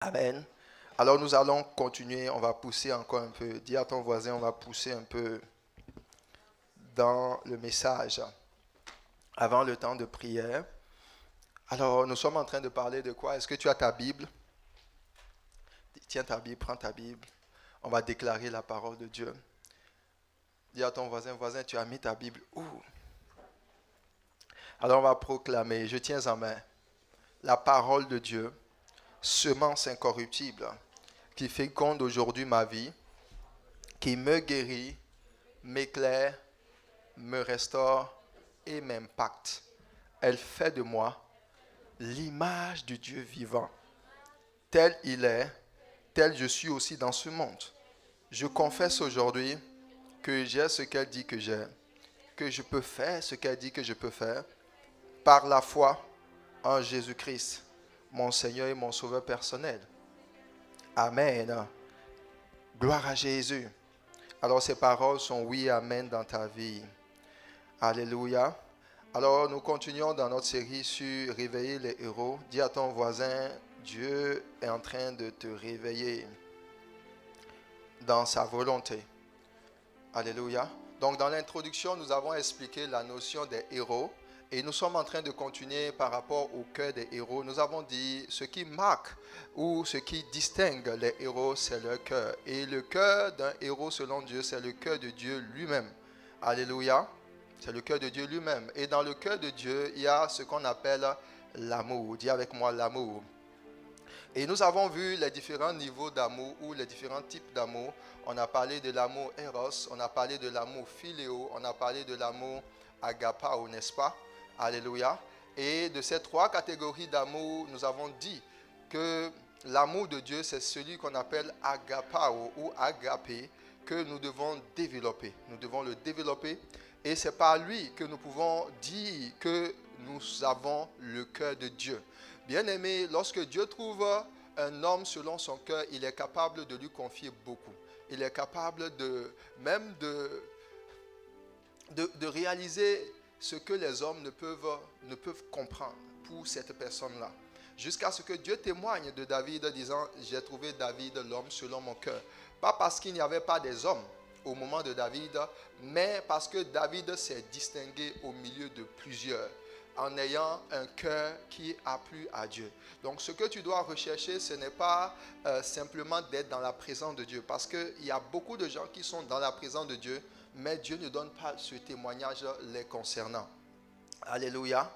Amen. Alors nous allons continuer, on va pousser encore un peu. Dis à ton voisin, on va pousser un peu dans le message avant le temps de prière. Alors nous sommes en train de parler de quoi? Est-ce que tu as ta Bible? Tiens ta Bible, prends ta Bible. On va déclarer la parole de Dieu. Dis à ton voisin, voisin, tu as mis ta Bible où? Alors on va proclamer, je tiens en main la parole de Dieu, semence incorruptible, qui féconde aujourd'hui ma vie, qui me guérit, m'éclaire, me restaure et m'impacte. Elle fait de moi l'image du Dieu vivant. Tel il est, tel je suis aussi dans ce monde. Je confesse aujourd'hui que j'ai ce qu'elle dit que j'ai, que je peux faire ce qu'elle dit que je peux faire, par la foi en Jésus-Christ, mon Seigneur et mon Sauveur personnel. Amen. Gloire à Jésus. Alors ces paroles sont oui, amen dans ta vie. Alléluia. Alors nous continuons dans notre série sur réveiller les héros. Dis à ton voisin, Dieu est en train de te réveiller dans sa volonté. Alléluia. Donc dans l'introduction, nous avons expliqué la notion des héros et nous sommes en train de continuer par rapport au cœur des héros. Nous avons dit ce qui marque ou ce qui distingue les héros, c'est leur cœur. Et le cœur d'un héros selon Dieu, c'est le cœur de Dieu lui-même. Alléluia. C'est le cœur de Dieu lui-même. Et dans le cœur de Dieu, il y a ce qu'on appelle l'amour. Dis avec moi l'amour. Et nous avons vu les différents niveaux d'amour ou les différents types d'amour. On a parlé de l'amour Eros, on a parlé de l'amour Philéo, on a parlé de l'amour Agapao, n'est-ce pas? Alléluia. Et de ces trois catégories d'amour, nous avons dit que l'amour de Dieu, c'est celui qu'on appelle Agapao ou Agapé, que nous devons développer. Nous devons le développer. Et c'est par lui que nous pouvons dire que nous avons le cœur de Dieu. Bien-aimé, lorsque Dieu trouve un homme selon son cœur, il est capable de lui confier beaucoup. Il est capable même de réaliser ce que les hommes ne peuvent comprendre pour cette personne-là. Jusqu'à ce que Dieu témoigne de David disant, j'ai trouvé David l'homme selon mon cœur. Pas parce qu'il n'y avait pas des hommes au moment de David, mais parce que David s'est distingué au milieu de plusieurs en ayant un cœur qui a plu à Dieu. Donc ce que tu dois rechercher, ce n'est pas simplement d'être dans la présence de Dieu, parce qu'il y a beaucoup de gens qui sont dans la présence de Dieu, mais Dieu ne donne pas ce témoignage les concernant. Alléluia.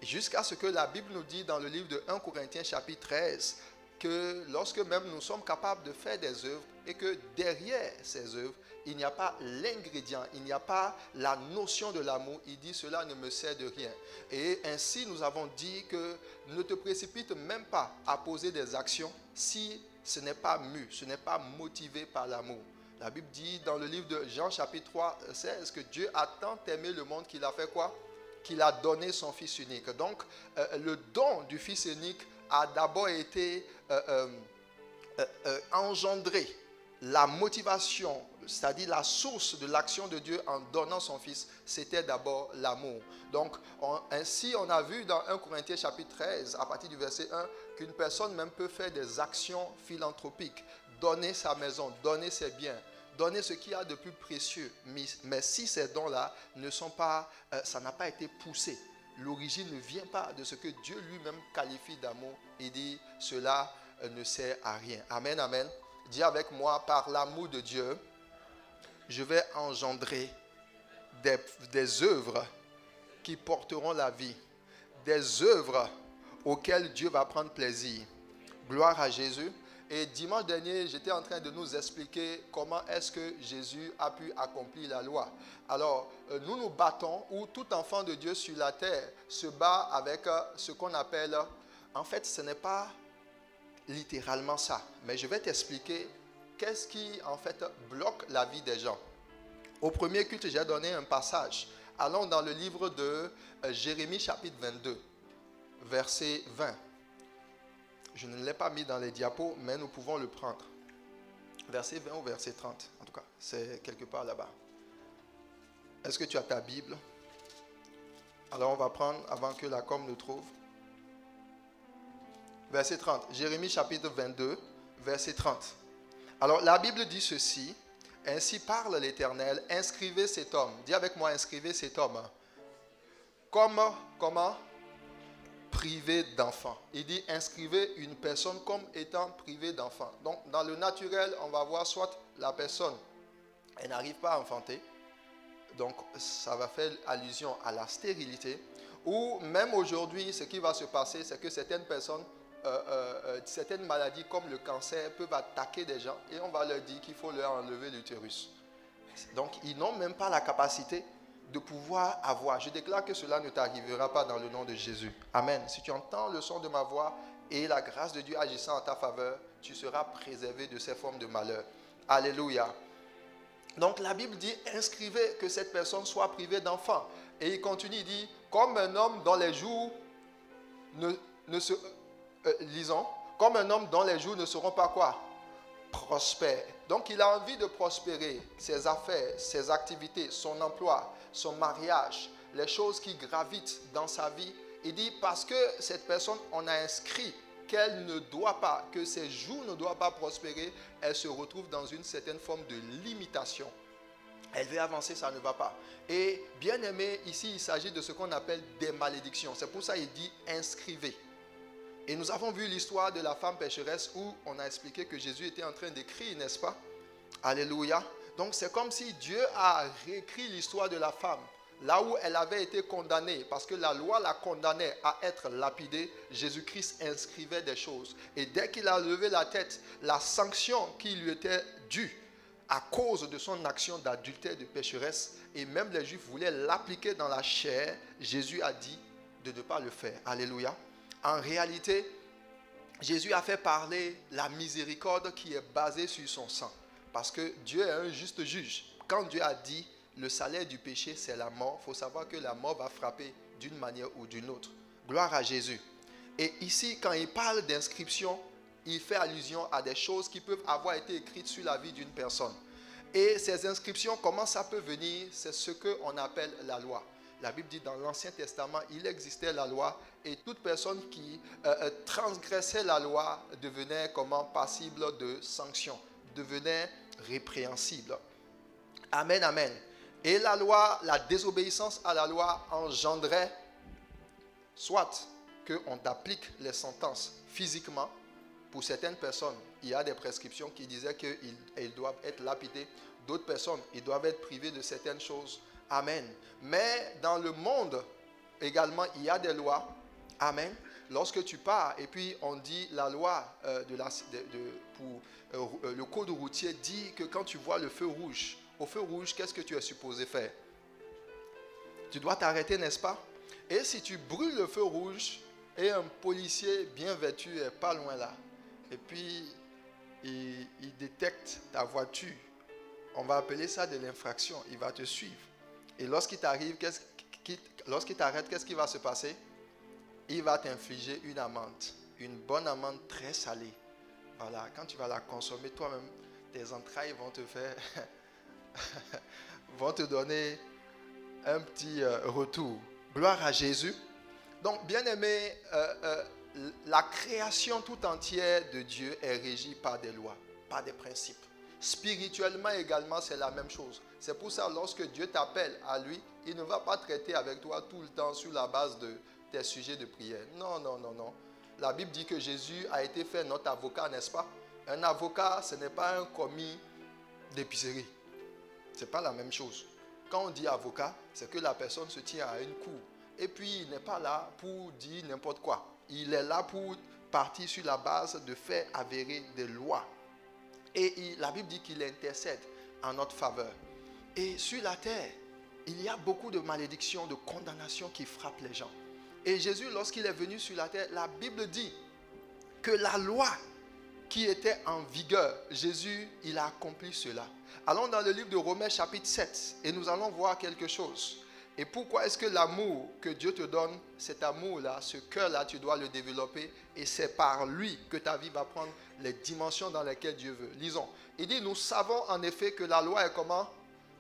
Jusqu'à ce que la Bible nous dit dans le livre de 1 Corinthiens chapitre 13, que lorsque même nous sommes capables de faire des œuvres et que derrière ces œuvres, il n'y a pas l'ingrédient, il n'y a pas la notion de l'amour, il dit cela ne me sert de rien. Et ainsi nous avons dit que ne te précipite même pas à poser des actions si ce n'est pas mu, ce n'est pas motivé par l'amour. La Bible dit dans le livre de Jean chapitre 3, 16 que Dieu a tant aimé le monde qu'il a fait quoi? Qu'il a donné son Fils unique. Donc le don du Fils unique a d'abord été engendré. La motivation, c'est-à-dire la source de l'action de Dieu en donnant son Fils, c'était d'abord l'amour. Donc, ainsi, on a vu dans 1 Corinthiens chapitre 13, à partir du verset 1, qu'une personne même peut faire des actions philanthropiques, donner sa maison, donner ses biens, donner ce qu'il y a de plus précieux. Mais si ces dons-là ne sont pas, ça n'a pas été poussé, l'origine ne vient pas de ce que Dieu lui-même qualifie d'amour, il dit, cela ne sert à rien. Amen, amen. Dis avec moi, par l'amour de Dieu, je vais engendrer des œuvres qui porteront la vie, des œuvres auxquelles Dieu va prendre plaisir. Gloire à Jésus. Et dimanche dernier, j'étais en train de nous expliquer comment est-ce que Jésus a pu accomplir la loi. Alors, nous nous battons, ou tout enfant de Dieu sur la terre se bat avec ce qu'on appelle, en fait, ce n'est pas littéralement ça, mais je vais t'expliquer qu'est-ce qui en fait bloque la vie des gens. Au premier culte, j'ai donné un passage. Allons dans le livre de Jérémie chapitre 22, verset 20. Je ne l'ai pas mis dans les diapos, mais nous pouvons le prendre. Verset 20 ou verset 30, en tout cas, c'est quelque part là-bas. Est-ce que tu as ta Bible? Alors on va prendre avant que la com nous trouve. verset 30. Jérémie chapitre 22, verset 30. Alors la Bible dit ceci, ainsi parle l'Éternel, inscrivez cet homme. Dis avec moi, inscrivez cet homme. Comme, comment? Privé d'enfant. Il dit inscrivez une personne comme étant privée d'enfant. Donc dans le naturel, on va voir soit la personne, elle n'arrive pas à enfanter, donc ça va faire allusion à la stérilité, ou même aujourd'hui, ce qui va se passer, c'est que certaines personnes, certaines maladies comme le cancer peuvent attaquer des gens et on va leur dire qu'il faut leur enlever l'utérus. Donc ils n'ont même pas la capacité de pouvoir avoir. Je déclare que cela ne t'arrivera pas dans le nom de Jésus. Amen. Si tu entends le son de ma voix et la grâce de Dieu agissant en ta faveur, tu seras préservé de ces formes de malheur. Alléluia. Donc la Bible dit, inscrivez que cette personne soit privée d'enfant. Et il continue, il dit, comme un homme dont les jours lisons, comme un homme dont les jours ne seront pas quoi? Prospères. Donc il a envie de prospérer, ses affaires, ses activités, son emploi, son mariage, les choses qui gravitent dans sa vie. Il dit, parce que cette personne, on a inscrit qu'elle ne doit pas, que ses jours ne doivent pas prospérer, elle se retrouve dans une certaine forme de limitation. Elle veut avancer, ça ne va pas. Et bien aimé, ici, il s'agit de ce qu'on appelle des malédictions. C'est pour ça qu'il dit inscrivez. Et nous avons vu l'histoire de la femme pécheresse où on a expliqué que Jésus était en train d'écrire, n'est-ce pas? Alléluia. Donc c'est comme si Dieu a réécrit l'histoire de la femme. Là où elle avait été condamnée, parce que la loi la condamnait à être lapidée, Jésus-Christ inscrivait des choses. Et dès qu'il a levé la tête, la sanction qui lui était due à cause de son action d'adultère, de pécheresse, et même les Juifs voulaient l'appliquer dans la chair, Jésus a dit de ne pas le faire. Alléluia. En réalité, Jésus a fait parler la miséricorde qui est basée sur son sang. Parce que Dieu est un juste juge. Quand Dieu a dit le salaire du péché, c'est la mort, il faut savoir que la mort va frapper d'une manière ou d'une autre. Gloire à Jésus. Et ici, quand il parle d'inscription, il fait allusion à des choses qui peuvent avoir été écrites sur la vie d'une personne. Et ces inscriptions, comment ça peut venir? C'est ce qu'on appelle la loi. La Bible dit dans l'Ancien Testament, il existait la loi et toute personne qui transgressait la loi devenait comment passible de sanction, devenait répréhensible. Amen, amen. Et la loi, la désobéissance à la loi engendrait soit qu'on applique les sentences physiquement. Pour certaines personnes, il y a des prescriptions qui disaient qu'ils doivent être lapidés. D'autres personnes, ils doivent être privés de certaines choses. Amen. Mais dans le monde également, il y a des lois. Amen. Lorsque tu pars et puis on dit la loi le code routier dit que quand tu vois le feu rouge, au feu rouge, qu'est-ce que tu es supposé faire? Tu dois t'arrêter, n'est-ce pas? Et si tu brûles le feu rouge et un policier bien vêtu est pas loin là, et puis il détecte ta voiture, on va appeler ça de l'infraction, il va te suivre. Et lorsqu'il t'arrête, qu'est-ce qui va se passer? Il va t'infliger une amende, une bonne amende très salée. Voilà, quand tu vas la consommer toi-même, tes entrailles vont te faire, vont te donner un petit retour. Gloire à Jésus. Donc, bien aimé, la création tout entière de Dieu est régie par des lois, par des principes. Spirituellement également, c'est la même chose. C'est pour ça, lorsque Dieu t'appelle à lui, il ne va pas traiter avec toi tout le temps sur la base de tes sujets de prière. Non, non, non, non. La Bible dit que Jésus a été fait notre avocat, n'est-ce pas? Un avocat, ce n'est pas un commis d'épicerie. Ce n'est pas la même chose. Quand on dit avocat, c'est que la personne se tient à une cour. Et puis, il n'est pas là pour dire n'importe quoi. Il est là pour partir sur la base de faits avérés des lois. Et la Bible dit qu'il intercède en notre faveur. Et sur la terre, il y a beaucoup de malédictions, de condamnations qui frappent les gens. Et Jésus, lorsqu'il est venu sur la terre, la Bible dit que la loi qui était en vigueur, Jésus, il a accompli cela. Allons dans le livre de Romains chapitre 7 et nous allons voir quelque chose. Et pourquoi est-ce que l'amour que Dieu te donne, cet amour-là, ce cœur-là, tu dois le développer et c'est par lui que ta vie va prendre les dimensions dans lesquelles Dieu veut. Lisons. Il dit, nous savons en effet que la loi est comment?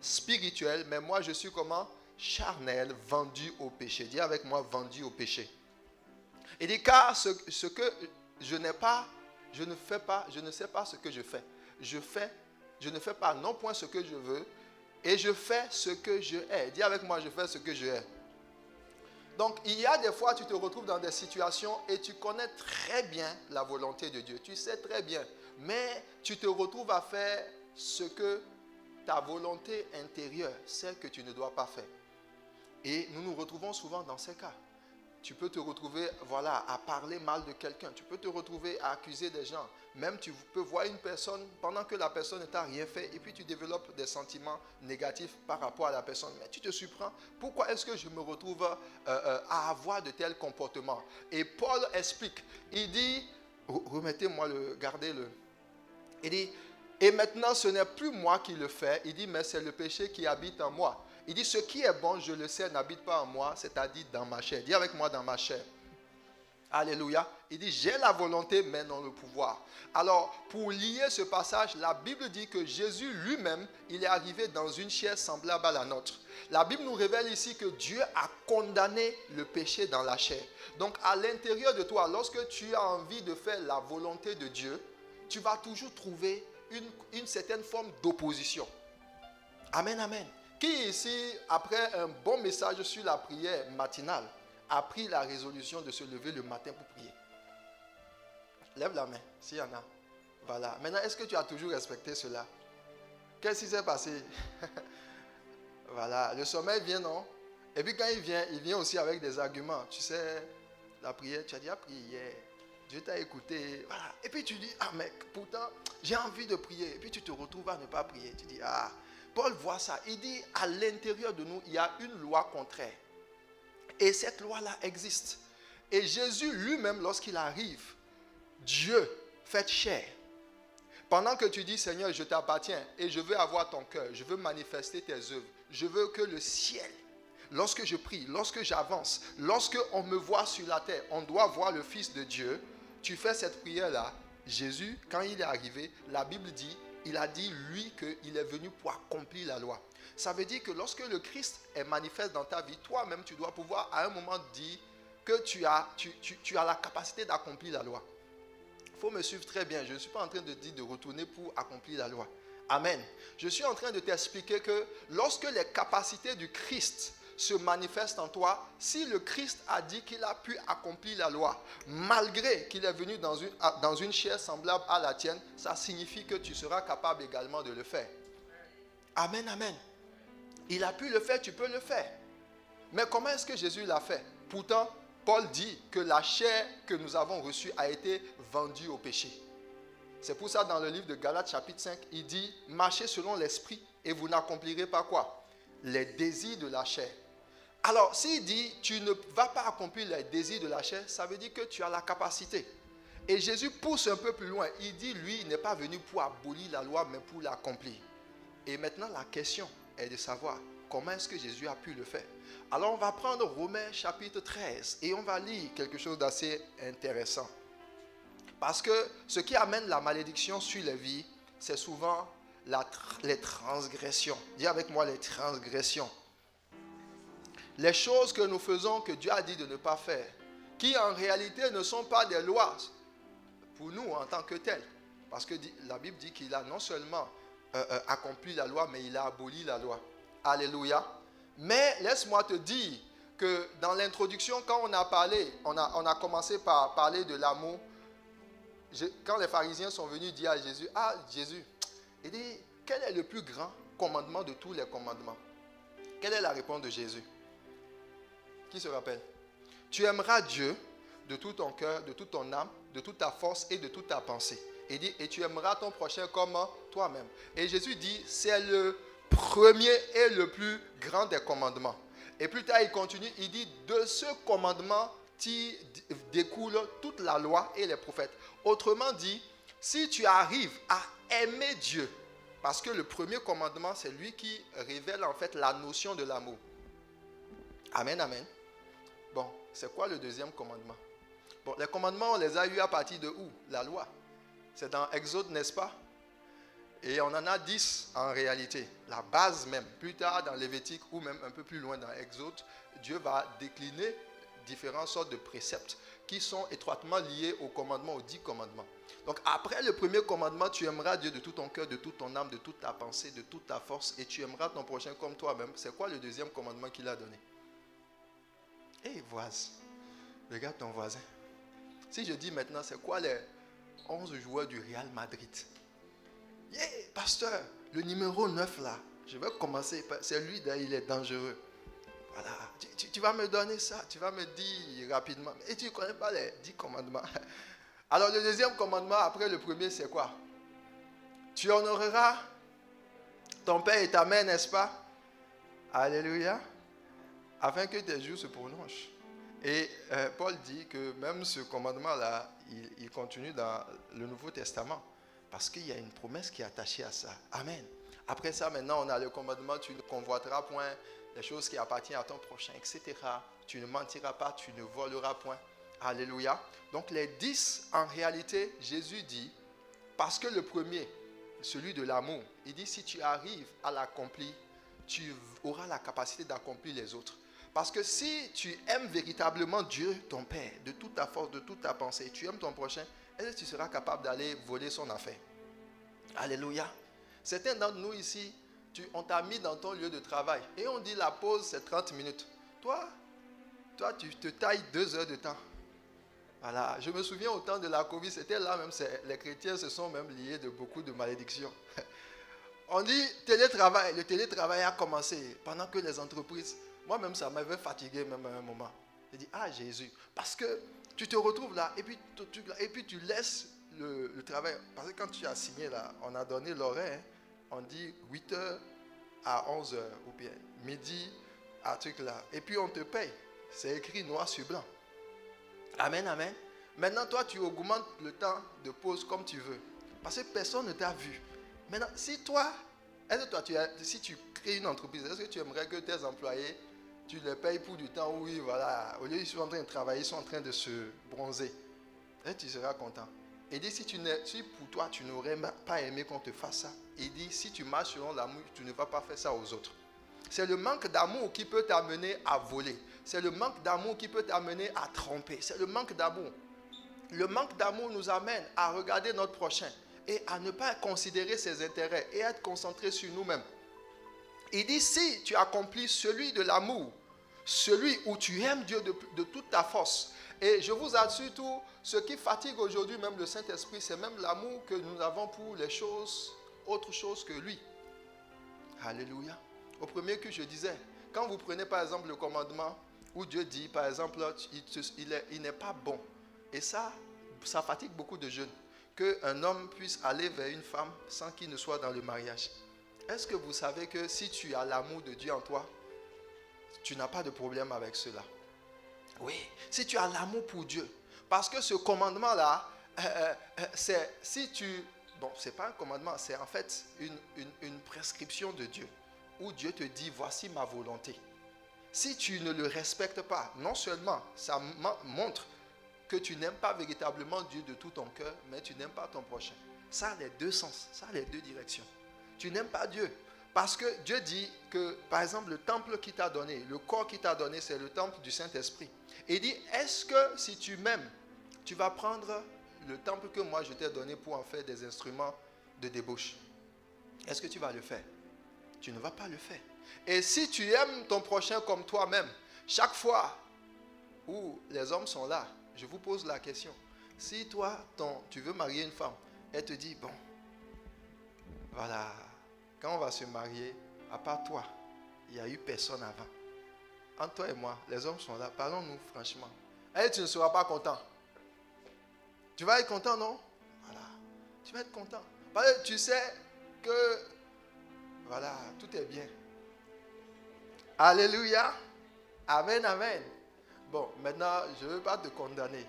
Spirituelle, mais moi je suis comment? Charnel, vendu au péché. Dis avec moi, vendu au péché. Il dit, car ce que je ne sais pas ce que je fais. Je ne fais pas non point ce que je veux, et je fais ce que je hais. Dis avec moi, je fais ce que je hais. Donc, il y a des fois, tu te retrouves dans des situations et tu connais très bien la volonté de Dieu. Tu sais très bien. Mais tu te retrouves à faire ce que ta volonté intérieure, celle que tu ne dois pas faire. Et nous nous retrouvons souvent dans ces cas. Tu peux te retrouver, à parler mal de quelqu'un. Tu peux te retrouver à accuser des gens. Même tu peux voir une personne pendant que la personne ne t'a rien fait et puis tu développes des sentiments négatifs par rapport à la personne. Mais tu te surprends. Pourquoi est-ce que je me retrouve à avoir de tels comportements? Et Paul explique. Il dit, remettez-moi gardez-le. Il dit, et maintenant ce n'est plus moi qui le fais. Il dit, mais c'est le péché qui habite en moi. Il dit, ce qui est bon, je le sais, n'habite pas en moi, c'est-à-dire dans ma chair. Dis avec moi, dans ma chair. Alléluia. Il dit, j'ai la volonté, mais non le pouvoir. Alors, pour lier ce passage, la Bible dit que Jésus lui-même, il est arrivé dans une chair semblable à la nôtre. La Bible nous révèle ici que Dieu a condamné le péché dans la chair. Donc, à l'intérieur de toi, lorsque tu as envie de faire la volonté de Dieu, tu vas toujours trouver une certaine forme d'opposition. Amen, amen. Qui ici, après un bon message sur la prière matinale, a pris la résolution de se lever le matin pour prier? Lève la main, s'il y en a. Voilà. Maintenant, est-ce que tu as toujours respecté cela? Qu'est-ce qui s'est passé? Voilà. Le sommeil vient, non? Et puis quand il vient aussi avec des arguments. Tu sais, la prière, tu as déjà prié hier. Dieu t'a écouté. Voilà. Et puis tu dis, ah mec, pourtant, j'ai envie de prier. Et puis tu te retrouves à ne pas prier. Tu dis, ah... Paul voit ça. Il dit, à l'intérieur de nous, il y a une loi contraire. Et cette loi-là existe. Et Jésus lui-même, lorsqu'il arrive, Dieu fait chair. Pendant que tu dis, Seigneur, je t'appartiens et je veux avoir ton cœur, je veux manifester tes œuvres, je veux que le ciel, lorsque je prie, lorsque j'avance, lorsque on me voit sur la terre, on doit voir le Fils de Dieu. Tu fais cette prière-là. Jésus, quand il est arrivé, la Bible dit, il a dit, lui, qu'il est venu pour accomplir la loi. Ça veut dire que lorsque le Christ est manifeste dans ta vie, toi-même, tu dois pouvoir à un moment dire que tu as la capacité d'accomplir la loi. Il faut me suivre très bien. Je ne suis pas en train de dire de retourner pour accomplir la loi. Amen. Je suis en train de t'expliquer que lorsque les capacités du Christ se manifestent en toi, si le Christ a dit qu'il a pu accomplir la loi, malgré qu'il est venu dans une chair semblable à la tienne, ça signifie que tu seras capable également de le faire. Amen, amen. Il a pu le faire, tu peux le faire. Mais comment est-ce que Jésus l'a fait? Pourtant, Paul dit que la chair que nous avons reçue a été vendue au péché. C'est pour ça dans le livre de Galates chapitre 5, il dit, marchez selon l'esprit et vous n'accomplirez pas quoi? Les désirs de la chair. Alors, s'il dit, tu ne vas pas accomplir les désirs de la chair, ça veut dire que tu as la capacité. Et Jésus pousse un peu plus loin. Il dit, lui, il n'est pas venu pour abolir la loi, mais pour l'accomplir. Et maintenant, la question est de savoir comment est-ce que Jésus a pu le faire. Alors, on va prendre Romains chapitre 13 et on va lire quelque chose d'assez intéressant. Parce que ce qui amène la malédiction sur les vies, c'est souvent les transgressions. Dis avec moi les transgressions. Les choses que nous faisons, que Dieu a dit de ne pas faire, qui en réalité ne sont pas des lois pour nous en tant que tels. Parce que la Bible dit qu'il a non seulement accompli la loi, mais il a aboli la loi. Alléluia. Mais laisse-moi te dire que dans l'introduction, quand on a parlé, on a commencé par parler de l'amour. Quand les pharisiens sont venus dire à Jésus, ah Jésus, il dit, quel est le plus grand commandement de tous les commandements? Quelle est la réponse de Jésus? Qui se rappelle? Tu aimeras Dieu de tout ton cœur, de toute ton âme, de toute ta force et de toute ta pensée. Il dit, et tu aimeras ton prochain comme toi-même. Et Jésus dit, c'est le premier et le plus grand des commandements. Et plus tard, il continue, il dit, de ce commandement découle toute la loi et les prophètes. Autrement dit, si tu arrives à aimer Dieu, parce que le premier commandement, c'est lui qui révèle en fait la notion de l'amour. Amen, amen. Bon, c'est quoi le deuxième commandement? Bon, les commandements, on les a eus à partir de où? La loi. C'est dans Exode, n'est-ce pas? Et on en a 10 en réalité. La base même. Plus tard, dans Lévitique ou même un peu plus loin dans Exode, Dieu va décliner différentes sortes de préceptes qui sont étroitement liés aux commandements, aux 10 commandements. Donc après le premier commandement, tu aimeras Dieu de tout ton cœur, de toute ton âme, de toute ta pensée, de toute ta force, et tu aimeras ton prochain comme toi-même. C'est quoi le deuxième commandement qu'il a donné? Voisin, regarde ton voisin. Si je dis maintenant, c'est quoi les 11 joueurs du Real Madrid? Pasteur, le numéro 9 là, je vais commencer, c'est lui là, il est dangereux. Voilà, tu vas me donner ça, tu vas me dire rapidement. Et tu ne connais pas les 10 commandements. Alors le deuxième commandement, après le premier, c'est quoi? Tu honoreras ton père et ta mère, n'est-ce pas? Alléluia. Afin que tes jours se prolongent. Et Paul dit que même ce commandement-là, il continue dans le Nouveau Testament. Parce qu'il y a une promesse qui est attachée à ça. Amen. Après ça, maintenant, on a le commandement, tu ne convoiteras point les choses qui appartiennent à ton prochain, etc. Tu ne mentiras pas, tu ne voleras point. Alléluia. Donc les 10, en réalité, Jésus dit, parce que le premier, celui de l'amour, il dit, si tu arrives à l'accomplir, tu auras la capacité d'accomplir les autres. Parce que si tu aimes véritablement Dieu, ton Père, de toute ta force, de toute ta pensée, tu aimes ton prochain, est-ce que tu seras capable d'aller voler son affaire? Alléluia. Certains d'entre nous ici, on t'a mis dans ton lieu de travail et on dit la pause c'est 30 minutes. Toi, tu te tailles 2 heures de temps. Voilà. Je me souviens au temps de la Covid, c'était là même, les chrétiens se sont même liés de beaucoup de malédictions. On dit télétravail, le télétravail a commencé pendant que les entreprises, moi-même ça m'avait fatigué même à un moment. J'ai dit, Jésus, parce que tu te retrouves là et puis tu laisses le travail. Parce que quand tu as signé là, on a donné l'horaire, on dit 8h à 11h ou bien midi à truc là. Et puis on te paye. C'est écrit noir sur blanc. Amen, amen. Maintenant toi tu augmentes le temps de pause comme tu veux. Parce que personne ne t'a vu. Maintenant si tu crées une entreprise, est-ce que tu aimerais que tes employés, tu les payes pour du temps où voilà, au lieu ils sont en train de travailler, ils sont en train de se bronzer. Et tu seras content. Il dit, si pour toi, tu n'aurais pas aimé qu'on te fasse ça, il dit, si tu marches selon l'amour, tu ne vas pas faire ça aux autres. C'est le manque d'amour qui peut t'amener à voler. C'est le manque d'amour qui peut t'amener à tromper. C'est le manque d'amour. Le manque d'amour nous amène à regarder notre prochain et à ne pas considérer ses intérêts et être concentré sur nous-mêmes. Il dit, si tu accomplis celui de l'amour, celui où tu aimes Dieu de toute ta force, et je vous assure tout, ce qui fatigue aujourd'hui même le Saint-Esprit, c'est même l'amour que nous avons pour les choses, autre chose que lui. Alléluia. Au premier que je disais, quand vous prenez par exemple le commandement où Dieu dit, par exemple, il n'est pas bon. Et ça fatigue beaucoup de jeunes, qu'un homme puisse aller vers une femme sans qu'il ne soit dans le mariage. Est-ce que vous savez que si tu as l'amour de Dieu en toi, tu n'as pas de problème avec cela? Oui, si tu as l'amour pour Dieu. Parce que ce commandement-là, c'est pas un commandement, c'est en fait une prescription de Dieu. Où Dieu te dit, voici ma volonté. Si tu ne le respectes pas, non seulement ça montre que tu n'aimes pas véritablement Dieu de tout ton cœur, mais tu n'aimes pas ton prochain. Ça a les deux sens, ça a les deux directions. Tu n'aimes pas Dieu. Parce que Dieu dit que, par exemple, le temple qu'il t'a donné, le corps qu'il t'a donné, c'est le temple du Saint-Esprit. Et il dit, est-ce que si tu m'aimes, tu vas prendre le temple que moi je t'ai donné pour en faire des instruments de débauche? Est-ce que tu vas le faire? Tu ne vas pas le faire. Et si tu aimes ton prochain comme toi-même, chaque fois où les hommes sont là, je vous pose la question. Si toi, tu veux marier une femme, elle te dit, bon, voilà, quand on va se marier, à part toi, il n'y a eu personne avant. Entre toi et moi, les hommes sont là, parlons-nous franchement. Et tu ne seras pas content. Tu vas être content, non? Voilà, tu vas être content. Parce que tu sais que, voilà, tout est bien. Alléluia. Amen, amen. Bon, maintenant, je ne veux pas te condamner.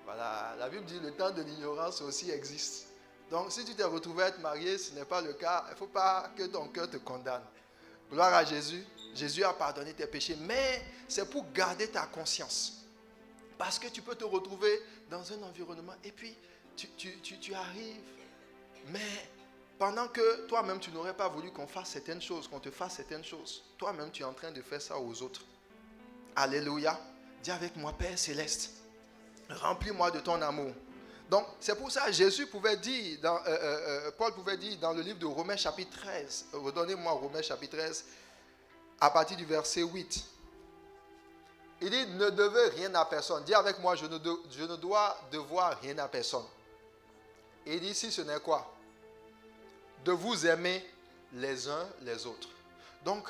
Voilà, la Bible dit le temps de l'ignorance aussi existe. Donc, si tu t'es retrouvé à être marié, ce n'est pas le cas. Il ne faut pas que ton cœur te condamne. Gloire à Jésus. Jésus a pardonné tes péchés. Mais c'est pour garder ta conscience. Parce que tu peux te retrouver dans un environnement et puis tu arrives. Mais pendant que toi-même, tu n'aurais pas voulu qu'on fasse certaines choses, qu'on te fasse certaines choses. Toi-même, tu es en train de faire ça aux autres. Alléluia. Dis avec moi, Père céleste, remplis-moi de ton amour. Donc, c'est pour ça que Jésus pouvait dire, Paul pouvait dire dans le livre de Romains chapitre 13, redonnez-moi Romains chapitre 13, à partir du verset 8. Il dit, ne devez rien à personne. Dis avec moi, je ne dois devoir rien à personne. Et il dit, si ce n'est quoi? De vous aimer les uns les autres. Donc,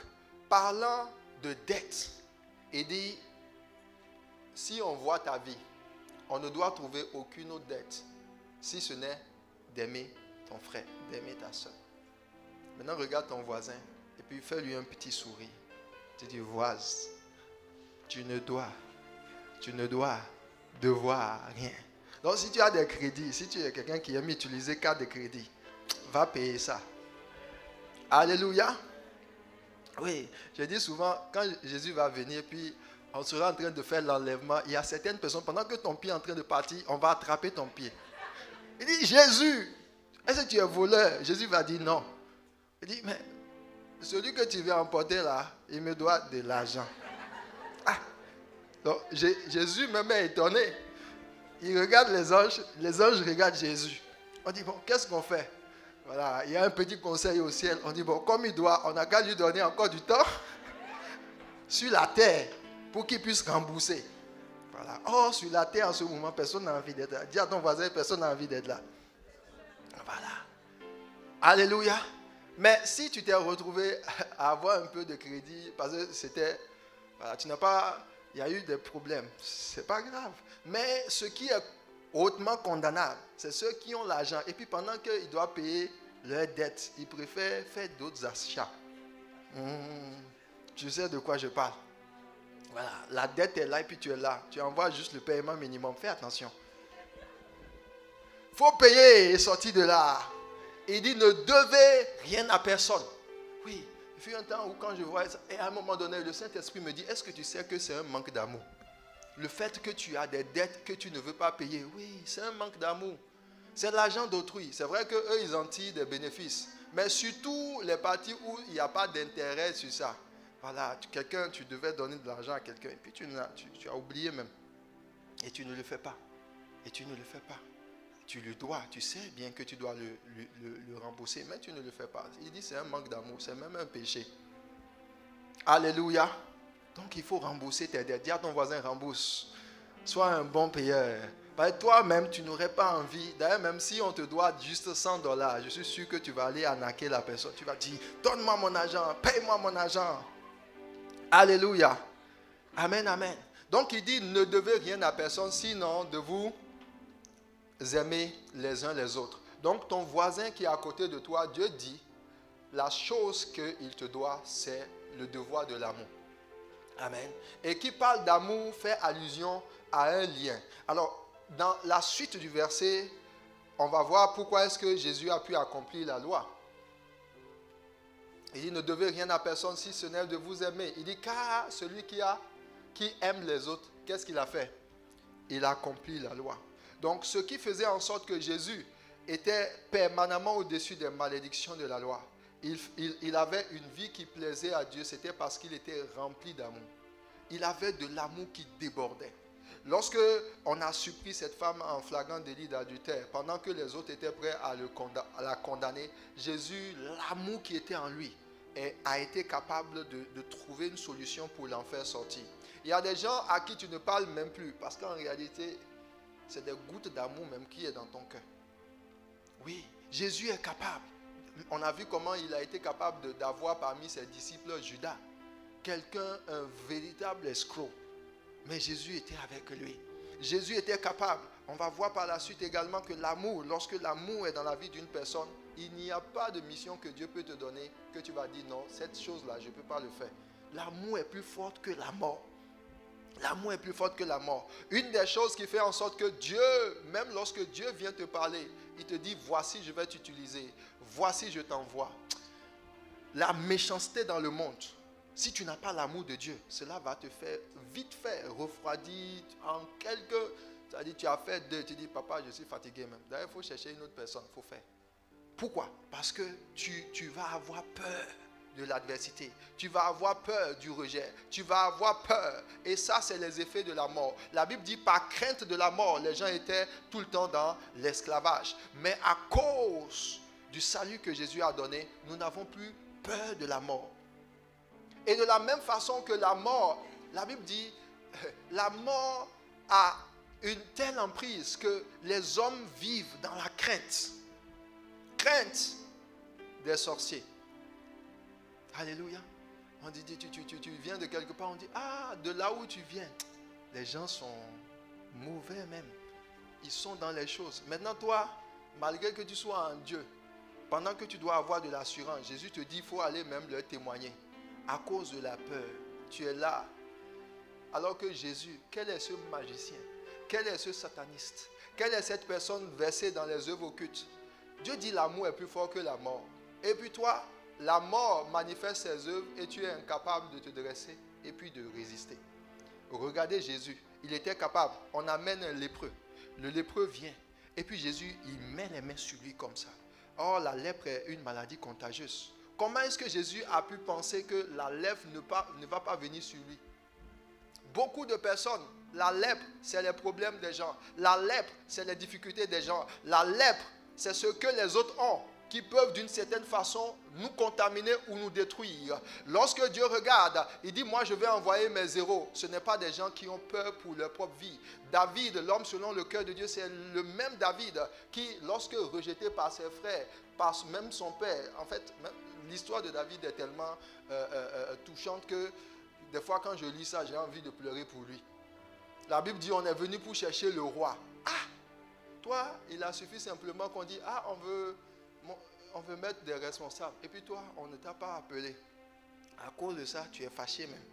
parlant de dette, il dit, si on voit ta vie, on ne doit trouver aucune autre dette, si ce n'est d'aimer ton frère, d'aimer ta soeur. Maintenant, regarde ton voisin et puis fais-lui un petit sourire. Tu dis, voise, tu ne dois devoir rien. Donc, si tu as des crédits, si tu es quelqu'un qui aime utiliser carte de crédit, va payer ça. Alléluia. Oui, je dis souvent, quand Jésus va venir, puis on sera en train de faire l'enlèvement, il y a certaines personnes, pendant que ton pied est en train de partir, on va attraper ton pied. Il dit, Jésus, est-ce que tu es voleur? Jésus va dire non. Il dit, mais celui que tu viens emporter là, il me doit de l'argent. Ah, donc Jésus même est étonné. Il regarde les anges regardent Jésus. On dit, bon, qu'est-ce qu'on fait? Voilà, il y a un petit conseil au ciel. On dit, bon, comme il doit, on n'a qu'à lui donner encore du temps sur la terre pour qu'il puisse rembourser. Voilà. Oh, sur la terre en ce moment, personne n'a envie d'être là. Dis à ton voisin, personne n'a envie d'être là. Voilà. Alléluia. Mais si tu t'es retrouvé à avoir un peu de crédit, parce que c'était, voilà, tu n'as pas, il y a eu des problèmes, c'est pas grave. Mais ce qui est hautement condamnable, c'est ceux qui ont l'argent. Et puis pendant qu'ils doivent payer leurs dettes, ils préfèrent faire d'autres achats. Tu sais de quoi je parle. Voilà, la dette est là et puis tu es là. Tu envoies juste le paiement minimum. Fais attention. Il faut payer et sortir de là. Il dit ne devez rien à personne. Oui, il fut un temps où quand je vois ça, et à un moment donné, le Saint-Esprit me dit, est-ce que tu sais que c'est un manque d'amour? Le fait que tu as des dettes que tu ne veux pas payer, oui, c'est un manque d'amour. C'est l'argent d'autrui. C'est vrai qu'eux, ils en tirent des bénéfices. Mais surtout les parties où il n'y a pas d'intérêt sur ça. Voilà, quelqu'un, tu devais donner de l'argent à quelqu'un. Et puis tu as oublié même. Et tu ne le fais pas. Et tu ne le fais pas. Tu le dois. Tu sais bien que tu dois le rembourser. Mais tu ne le fais pas. Il dit c'est un manque d'amour. C'est même un péché. Alléluia. Donc il faut rembourser tes dettes. Dis à ton voisin, rembourse. Sois un bon payeur. Parce que toi-même, tu n'aurais pas envie. D'ailleurs, même si on te doit juste $100, je suis sûr que tu vas aller arnaquer la personne. Tu vas dire, donne-moi mon argent, paye-moi mon argent. Alléluia. Amen, amen. Donc il dit, ne devez rien à personne, sinon de vous aimer les uns les autres. Donc ton voisin qui est à côté de toi, Dieu dit, la chose qu'il te doit, c'est le devoir de l'amour. Amen. Et qui parle d'amour fait allusion à un lien. Alors, dans la suite du verset, on va voir pourquoi est-ce que Jésus a pu accomplir la loi. Il dit, ne devez rien à personne si ce n'est de vous aimer. Il dit, car celui qui aime les autres, qu'est-ce qu'il a fait? Il a accompli la loi. Donc, ce qui faisait en sorte que Jésus était permanemment au-dessus des malédictions de la loi. Il avait une vie qui plaisait à Dieu, c'était parce qu'il était rempli d'amour. Il avait de l'amour qui débordait. Lorsque on a surpris cette femme en flagrant délit d'adultère, pendant que les autres étaient prêts à la condamner, Jésus, l'amour qui était en lui, a été capable de trouver une solution pour l'en faire sortir. Il y a des gens à qui tu ne parles même plus, parce qu'en réalité, c'est des gouttes d'amour même qui est dans ton cœur. Oui, Jésus est capable. On a vu comment il a été capable d'avoir parmi ses disciples Judas, quelqu'un, un véritable escroc. Mais Jésus était avec lui. Jésus était capable. On va voir par la suite également que l'amour, lorsque l'amour est dans la vie d'une personne, il n'y a pas de mission que Dieu peut te donner que tu vas dire non, cette chose-là, je ne peux pas le faire. L'amour est plus fort que la mort. L'amour est plus fort que la mort. Une des choses qui fait en sorte que Dieu, même lorsque Dieu vient te parler, il te dit, voici, je vais t'utiliser. Voici, je t'envoie. La méchanceté dans le monde, si tu n'as pas l'amour de Dieu, cela va te faire vite fait refroidir en quelques... C'est-à-dire, tu as fait 2, tu dis, papa, je suis fatigué même. D'ailleurs, il faut chercher une autre personne, il faut faire. Pourquoi? Parce que tu vas avoir peur de l'adversité. Tu vas avoir peur du rejet. Tu vas avoir peur. Et ça, c'est les effets de la mort. La Bible dit, par crainte de la mort, les gens étaient tout le temps dans l'esclavage. Mais à cause du salut que Jésus a donné, nous n'avons plus peur de la mort. Et de la même façon que la mort, la Bible dit, la mort a une telle emprise que les hommes vivent dans la crainte. Crainte des sorciers. Alléluia. On dit, tu viens de quelque part, on dit, ah, de là où tu viens, les gens sont mauvais même. Ils sont dans les choses. Maintenant, toi, malgré que tu sois un Dieu, pendant que tu dois avoir de l'assurance, Jésus te dit, il faut aller même leur témoigner. À cause de la peur, tu es là. Alors que Jésus, quel est ce magicien? Quel est ce sataniste? Quelle est cette personne versée dans les œuvres occultes? Dieu dit l'amour est plus fort que la mort. Et puis toi, la mort manifeste ses œuvres et tu es incapable de te dresser et puis de résister. Regardez Jésus, il était capable. On amène un lépreux. Le lépreux vient. Et puis Jésus, il met les mains sur lui comme ça. Or, la lèpre est une maladie contagieuse. Comment est-ce que Jésus a pu penser que la lèpre ne va pas venir sur lui? Beaucoup de personnes, la lèpre, c'est les problèmes des gens. La lèpre, c'est les difficultés des gens. La lèpre, c'est ce que les autres ont, qui peuvent d'une certaine façon nous contaminer ou nous détruire. Lorsque Dieu regarde, il dit, moi je vais envoyer mes héros. Ce n'est pas des gens qui ont peur pour leur propre vie. David, l'homme selon le cœur de Dieu, c'est le même David qui, lorsque rejeté par ses frères, par même son père, en fait, l'histoire de David est tellement touchante que des fois quand je lis ça, j'ai envie de pleurer pour lui. La Bible dit, on est venu pour chercher le roi. Ah! Toi, il a suffi simplement qu'on dit, ah, on veut mettre des responsables. Et puis toi, on ne t'a pas appelé. À cause de ça, tu es fâché même.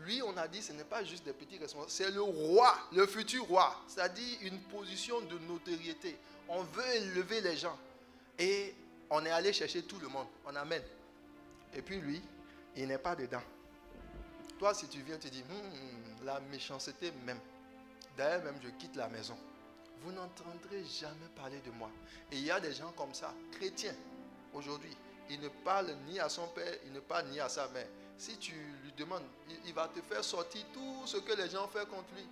Lui, on a dit, ce n'est pas juste des petits responsables, c'est le roi, le futur roi. C'est-à-dire une position de notoriété. On veut élever les gens. Et on est allé chercher tout le monde. On amène. Et puis lui, il n'est pas dedans. Toi, si tu viens, tu dis, la méchanceté même. D'ailleurs, même, je quitte la maison. Vous n'entendrez jamais parler de moi. Et il y a des gens comme ça, chrétiens, aujourd'hui. Il ne parle ni à son père, il ne parle ni à sa mère. Si tu lui demandes, il va te faire sortir tout ce que les gens ont fait contre lui.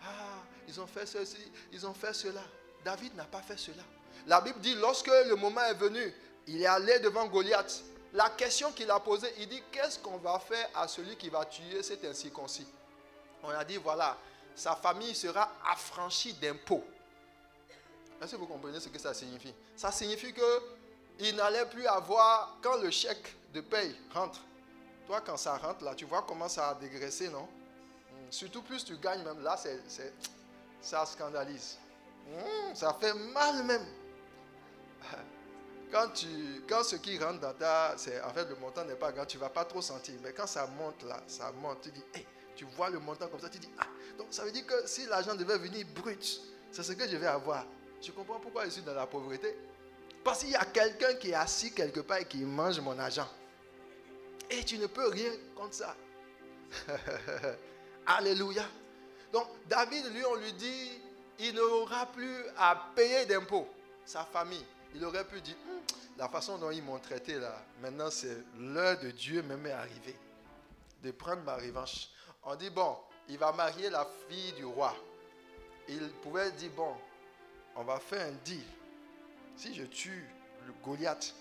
Ah, ils ont fait ceci, ils ont fait cela. David n'a pas fait cela. La Bible dit, lorsque le moment est venu, il est allé devant Goliath. La question qu'il a posée, il dit, qu'est-ce qu'on va faire à celui qui va tuer cet incirconcis? On a dit, voilà, sa famille sera affranchie d'impôts. Est-ce que vous comprenez ce que ça signifie? Ça signifie qu'il n'allait plus avoir, quand le chèque de paye rentre, toi quand ça rentre là, tu vois comment ça a dégraissé, non? Surtout plus tu gagnes même, là ça scandalise. Ça fait mal même. Quand ce qui rentre dans en fait le montant n'est pas grand, tu ne vas pas trop sentir. Mais quand ça monte là, ça monte, tu dis, hey, tu vois le montant comme ça, tu dis, ah, donc ça veut dire que si l'argent devait venir brut, c'est ce que je vais avoir. Je comprends pourquoi je suis dans la pauvreté. Parce qu'il y a quelqu'un qui est assis quelque part et qui mange mon argent. Et tu ne peux rien contre ça. Alléluia. Donc David, lui, on lui dit, il n'aura plus à payer d'impôts. Sa famille, il aurait pu dire, la façon dont ils m'ont traité là, maintenant c'est l'heure de Dieu même est arrivée. De prendre ma revanche. On dit, bon, il va marier la fille du roi. Il pouvait dire, bon, on va faire un deal. Si je tue le Goliath,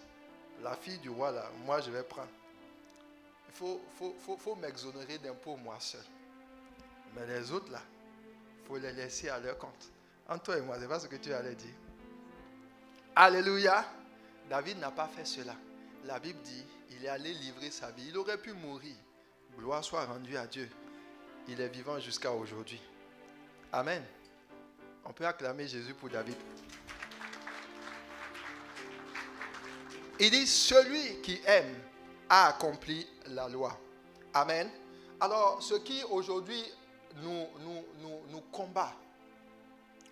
la fille du roi là, moi je vais prendre. Il faut m'exonérer d'impôts moi seul. Mais les autres là, il faut les laisser à leur compte. Entre toi et moi, c'est pas ce que tu allais dire. Alléluia. David n'a pas fait cela. La Bible dit, il est allé livrer sa vie. Il aurait pu mourir. Gloire soit rendue à Dieu. Il est vivant jusqu'à aujourd'hui. Amen. On peut acclamer Jésus pour David. Il dit, celui qui aime a accompli la loi. Amen. Alors, ce qui aujourd'hui nous combat,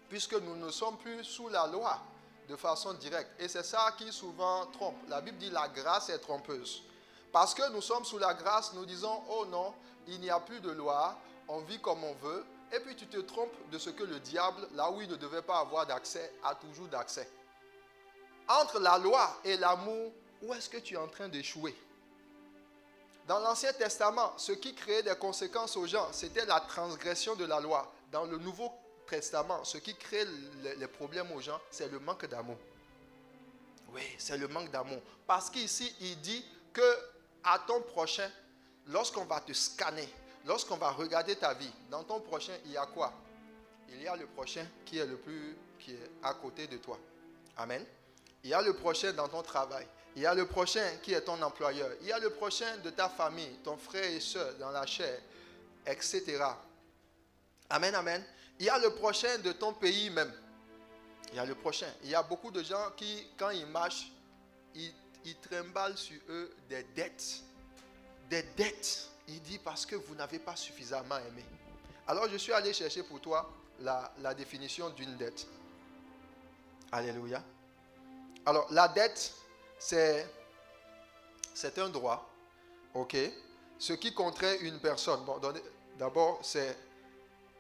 puisque nous ne sommes plus sous la loi de façon directe. Et c'est ça qui souvent trompe. La Bible dit la grâce est trompeuse. Parce que nous sommes sous la grâce, nous disons, oh non, il n'y a plus de loi, on vit comme on veut. Et puis tu te trompes de ce que le diable, là où il ne devait pas avoir d'accès, a toujours d'accès. Entre la loi et l'amour, où est-ce que tu es en train d'échouer? Dans l'Ancien Testament, ce qui créait des conséquences aux gens, c'était la transgression de la loi. Dans le Nouveau Testament, ce qui crée les problèmes aux gens, c'est le manque d'amour. Oui, c'est le manque d'amour. Parce qu'ici, il dit que à ton prochain, lorsqu'on va te scanner, lorsqu'on va regarder ta vie, dans ton prochain, il y a quoi? Il y a le prochain qui est à côté de toi. Amen. Il y a le prochain dans ton travail. Il y a le prochain qui est ton employeur. Il y a le prochain de ta famille, ton frère et soeur dans la chair, etc. Amen, amen. Il y a le prochain de ton pays même. Il y a le prochain. Il y a beaucoup de gens qui, quand ils marchent, ils trimballent sur eux des dettes. Des dettes. Il dit parce que vous n'avez pas suffisamment aimé. Alors je suis allé chercher pour toi la définition d'une dette. Alléluia. Alors la dette, c'est un droit. Ok. Ce qui contraint une personne. Bon, d'abord, c'est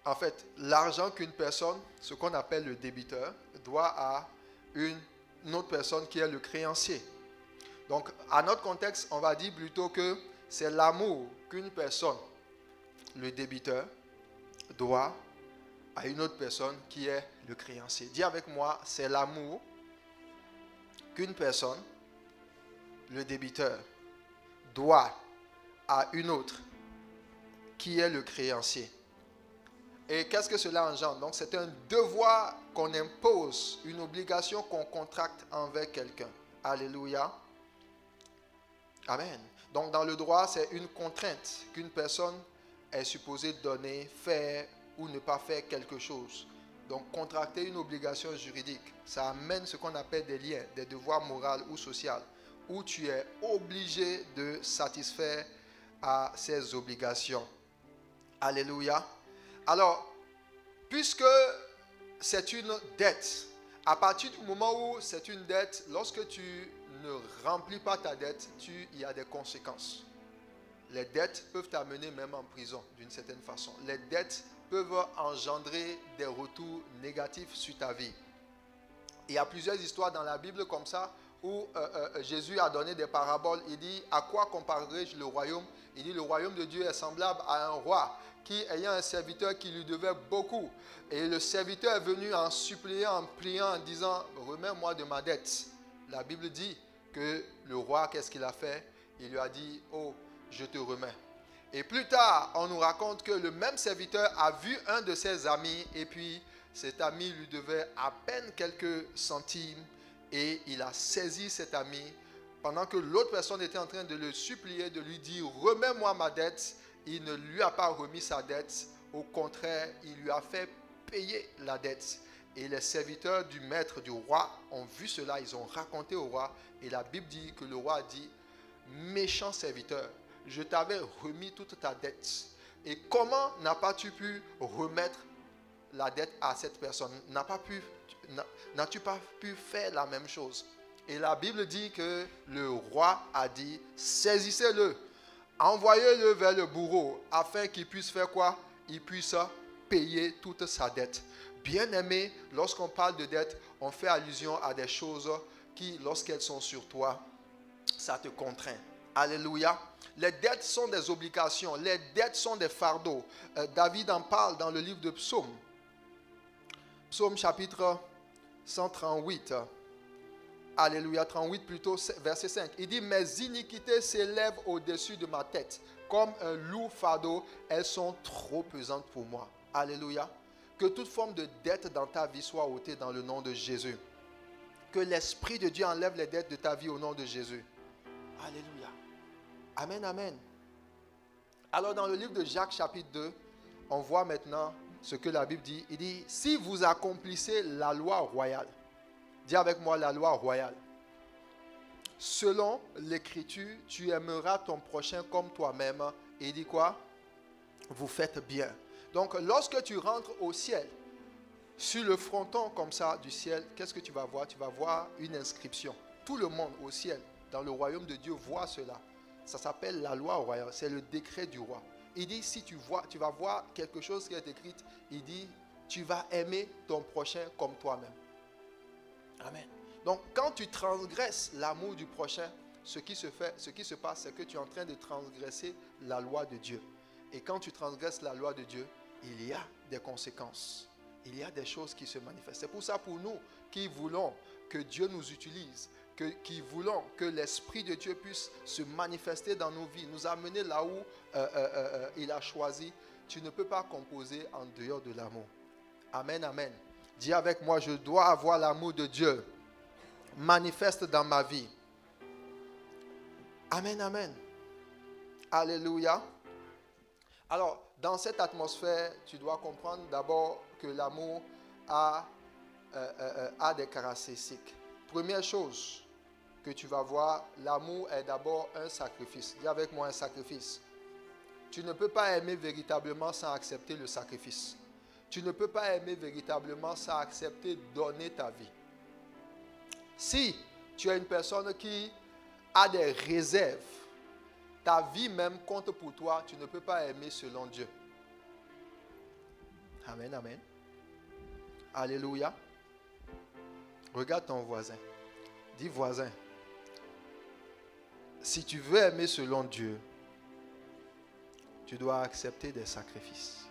en fait l'argent qu'une personne, ce qu'on appelle le débiteur, doit à une autre personne qui est le créancier. Donc, à notre contexte, on va dire plutôt que c'est l'amour qu'une personne, le débiteur, doit à une autre personne qui est le créancier. Dis avec moi, c'est l'amour qu'une personne, le débiteur, doit à une autre qui est le créancier. Et qu'est-ce que cela engendre? Donc, c'est un devoir qu'on impose, une obligation qu'on contracte envers quelqu'un. Alléluia. Amen. Donc, dans le droit, c'est une contrainte qu'une personne est supposée donner, faire ou ne pas faire quelque chose. Donc, contracter une obligation juridique, ça amène ce qu'on appelle des liens, des devoirs moraux ou sociaux, où tu es obligé de satisfaire à ces obligations. Alléluia. Alors, puisque c'est une dette, à partir du moment où c'est une dette, lorsque tu ne remplis pas ta dette, il y a des conséquences. Les dettes peuvent t'amener même en prison d'une certaine façon. Les dettes peuvent engendrer des retours négatifs sur ta vie. Il y a plusieurs histoires dans la Bible comme ça où Jésus a donné des paraboles. Il dit, à quoi comparerai-je le royaume? Il dit, le royaume de Dieu est semblable à un roi qui, ayant un serviteur qui lui devait beaucoup. Et le serviteur est venu en suppliant, en priant, en disant, remets-moi de ma dette. La Bible dit que le roi, qu'est-ce qu'il a fait? Il lui a dit, oh, je te remets. Et plus tard, on nous raconte que le même serviteur a vu un de ses amis et puis cet ami lui devait à peine quelques centimes et il a saisi cet ami pendant que l'autre personne était en train de le supplier, de lui dire « Remets-moi ma dette ». Il ne lui a pas remis sa dette. Au contraire, il lui a fait payer la dette. Et les serviteurs du maître, du roi, ont vu cela. Ils ont raconté au roi. Et la Bible dit que le roi a dit « Méchant serviteur, je t'avais remis toute ta dette. Et comment n'as-tu pas pu remettre la dette à cette personne? N'as-tu pas pu faire la même chose? » Et la Bible dit que le roi a dit « Saisissez-le, envoyez-le vers le bourreau, afin qu'il puisse faire quoi? Il puisse payer toute sa dette. » Bien-aimé, lorsqu'on parle de dette, on fait allusion à des choses qui, lorsqu'elles sont sur toi, ça te contraint. Alléluia. Les dettes sont des obligations, les dettes sont des fardeaux. David en parle dans le livre de Psaume. Psaume chapitre 138. Alléluia, 38 plutôt, verset 5. Il dit, mes iniquités s'élèvent au-dessus de ma tête. Comme un lourd fardeau, elles sont trop pesantes pour moi. Alléluia. Que toute forme de dette dans ta vie soit ôtée dans le nom de Jésus. Que l'Esprit de Dieu enlève les dettes de ta vie au nom de Jésus. Alléluia. Amen, amen. Alors dans le livre de Jacques chapitre 2, on voit maintenant ce que la Bible dit. Il dit, si vous accomplissez la loi royale, dis avec moi la loi royale. Selon l'Écriture, tu aimeras ton prochain comme toi-même. Et il dit quoi? Vous faites bien. Donc lorsque tu rentres au ciel, sur le fronton comme ça du ciel, qu'est-ce que tu vas voir? Tu vas voir une inscription. Tout le monde au ciel, dans le royaume de Dieu, voit cela. Ça s'appelle la loi royale. C'est le décret du roi. Il dit, si tu vas voir quelque chose qui est écrit, il dit, tu vas aimer ton prochain comme toi-même. Amen. Donc, quand tu transgresses l'amour du prochain, ce qui se passe, c'est que tu es en train de transgresser la loi de Dieu. Et quand tu transgresses la loi de Dieu, il y a des conséquences. Il y a des choses qui se manifestent. C'est pour ça, pour nous qui voulons que Dieu nous utilise, qui voulons que l'Esprit de Dieu puisse se manifester dans nos vies, nous amener là où il a choisi, tu ne peux pas composer en dehors de l'amour. Amen, amen. Dis avec moi, je dois avoir l'amour de Dieu manifeste dans ma vie. Amen, amen. Alléluia. Alors, dans cette atmosphère, tu dois comprendre d'abord que l'amour a des caractéristiques. Première chose que tu vas voir, l'amour est d'abord un sacrifice. Dis avec moi un sacrifice. Tu ne peux pas aimer véritablement sans accepter le sacrifice. Tu ne peux pas aimer véritablement sans accepter de donner ta vie. Si tu es une personne qui a des réserves, ta vie même compte pour toi, tu ne peux pas aimer selon Dieu. Amen, amen. Alléluia. Regarde ton voisin. Dis voisin, si tu veux aimer selon Dieu, tu dois accepter des sacrifices.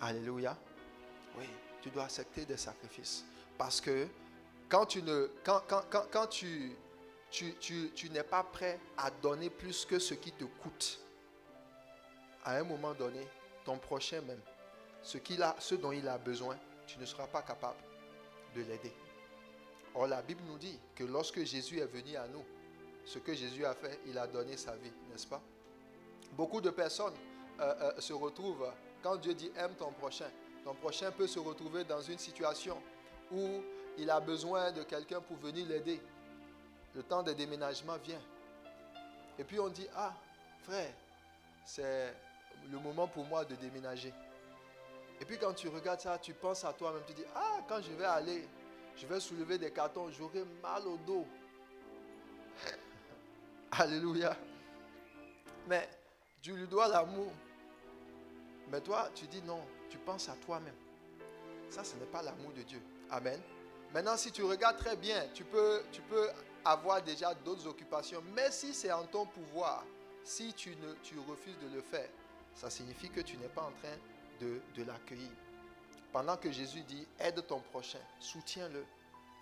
Alléluia. Oui, tu dois accepter des sacrifices. Parce que quand tu n'es pas prêt à donner plus que ce qui te coûte, à un moment donné, ton prochain même, ce dont il a besoin, tu ne seras pas capable de l'aider. Or, la Bible nous dit que lorsque Jésus est venu à nous, ce que Jésus a fait, il a donné sa vie, n'est-ce pas? Beaucoup de personnes se retrouvent, quand Dieu dit aime ton prochain peut se retrouver dans une situation où il a besoin de quelqu'un pour venir l'aider. Le temps de déménagement vient. Et puis on dit, ah, frère, c'est le moment pour moi de déménager. Et puis quand tu regardes ça, tu penses à toi-même, tu dis, ah, quand je vais aller, je vais soulever des cartons, j'aurai mal au dos. Alléluia. Mais tu lui dois l'amour. Mais toi, tu dis non, tu penses à toi-même. Ça, ce n'est pas l'amour de Dieu. Amen. Maintenant, si tu regardes très bien, tu peux avoir déjà d'autres occupations. Mais si c'est en ton pouvoir, si tu refuses de le faire, ça signifie que tu n'es pas en train de l'accueillir. Pendant que Jésus dit, aide ton prochain, soutiens-le.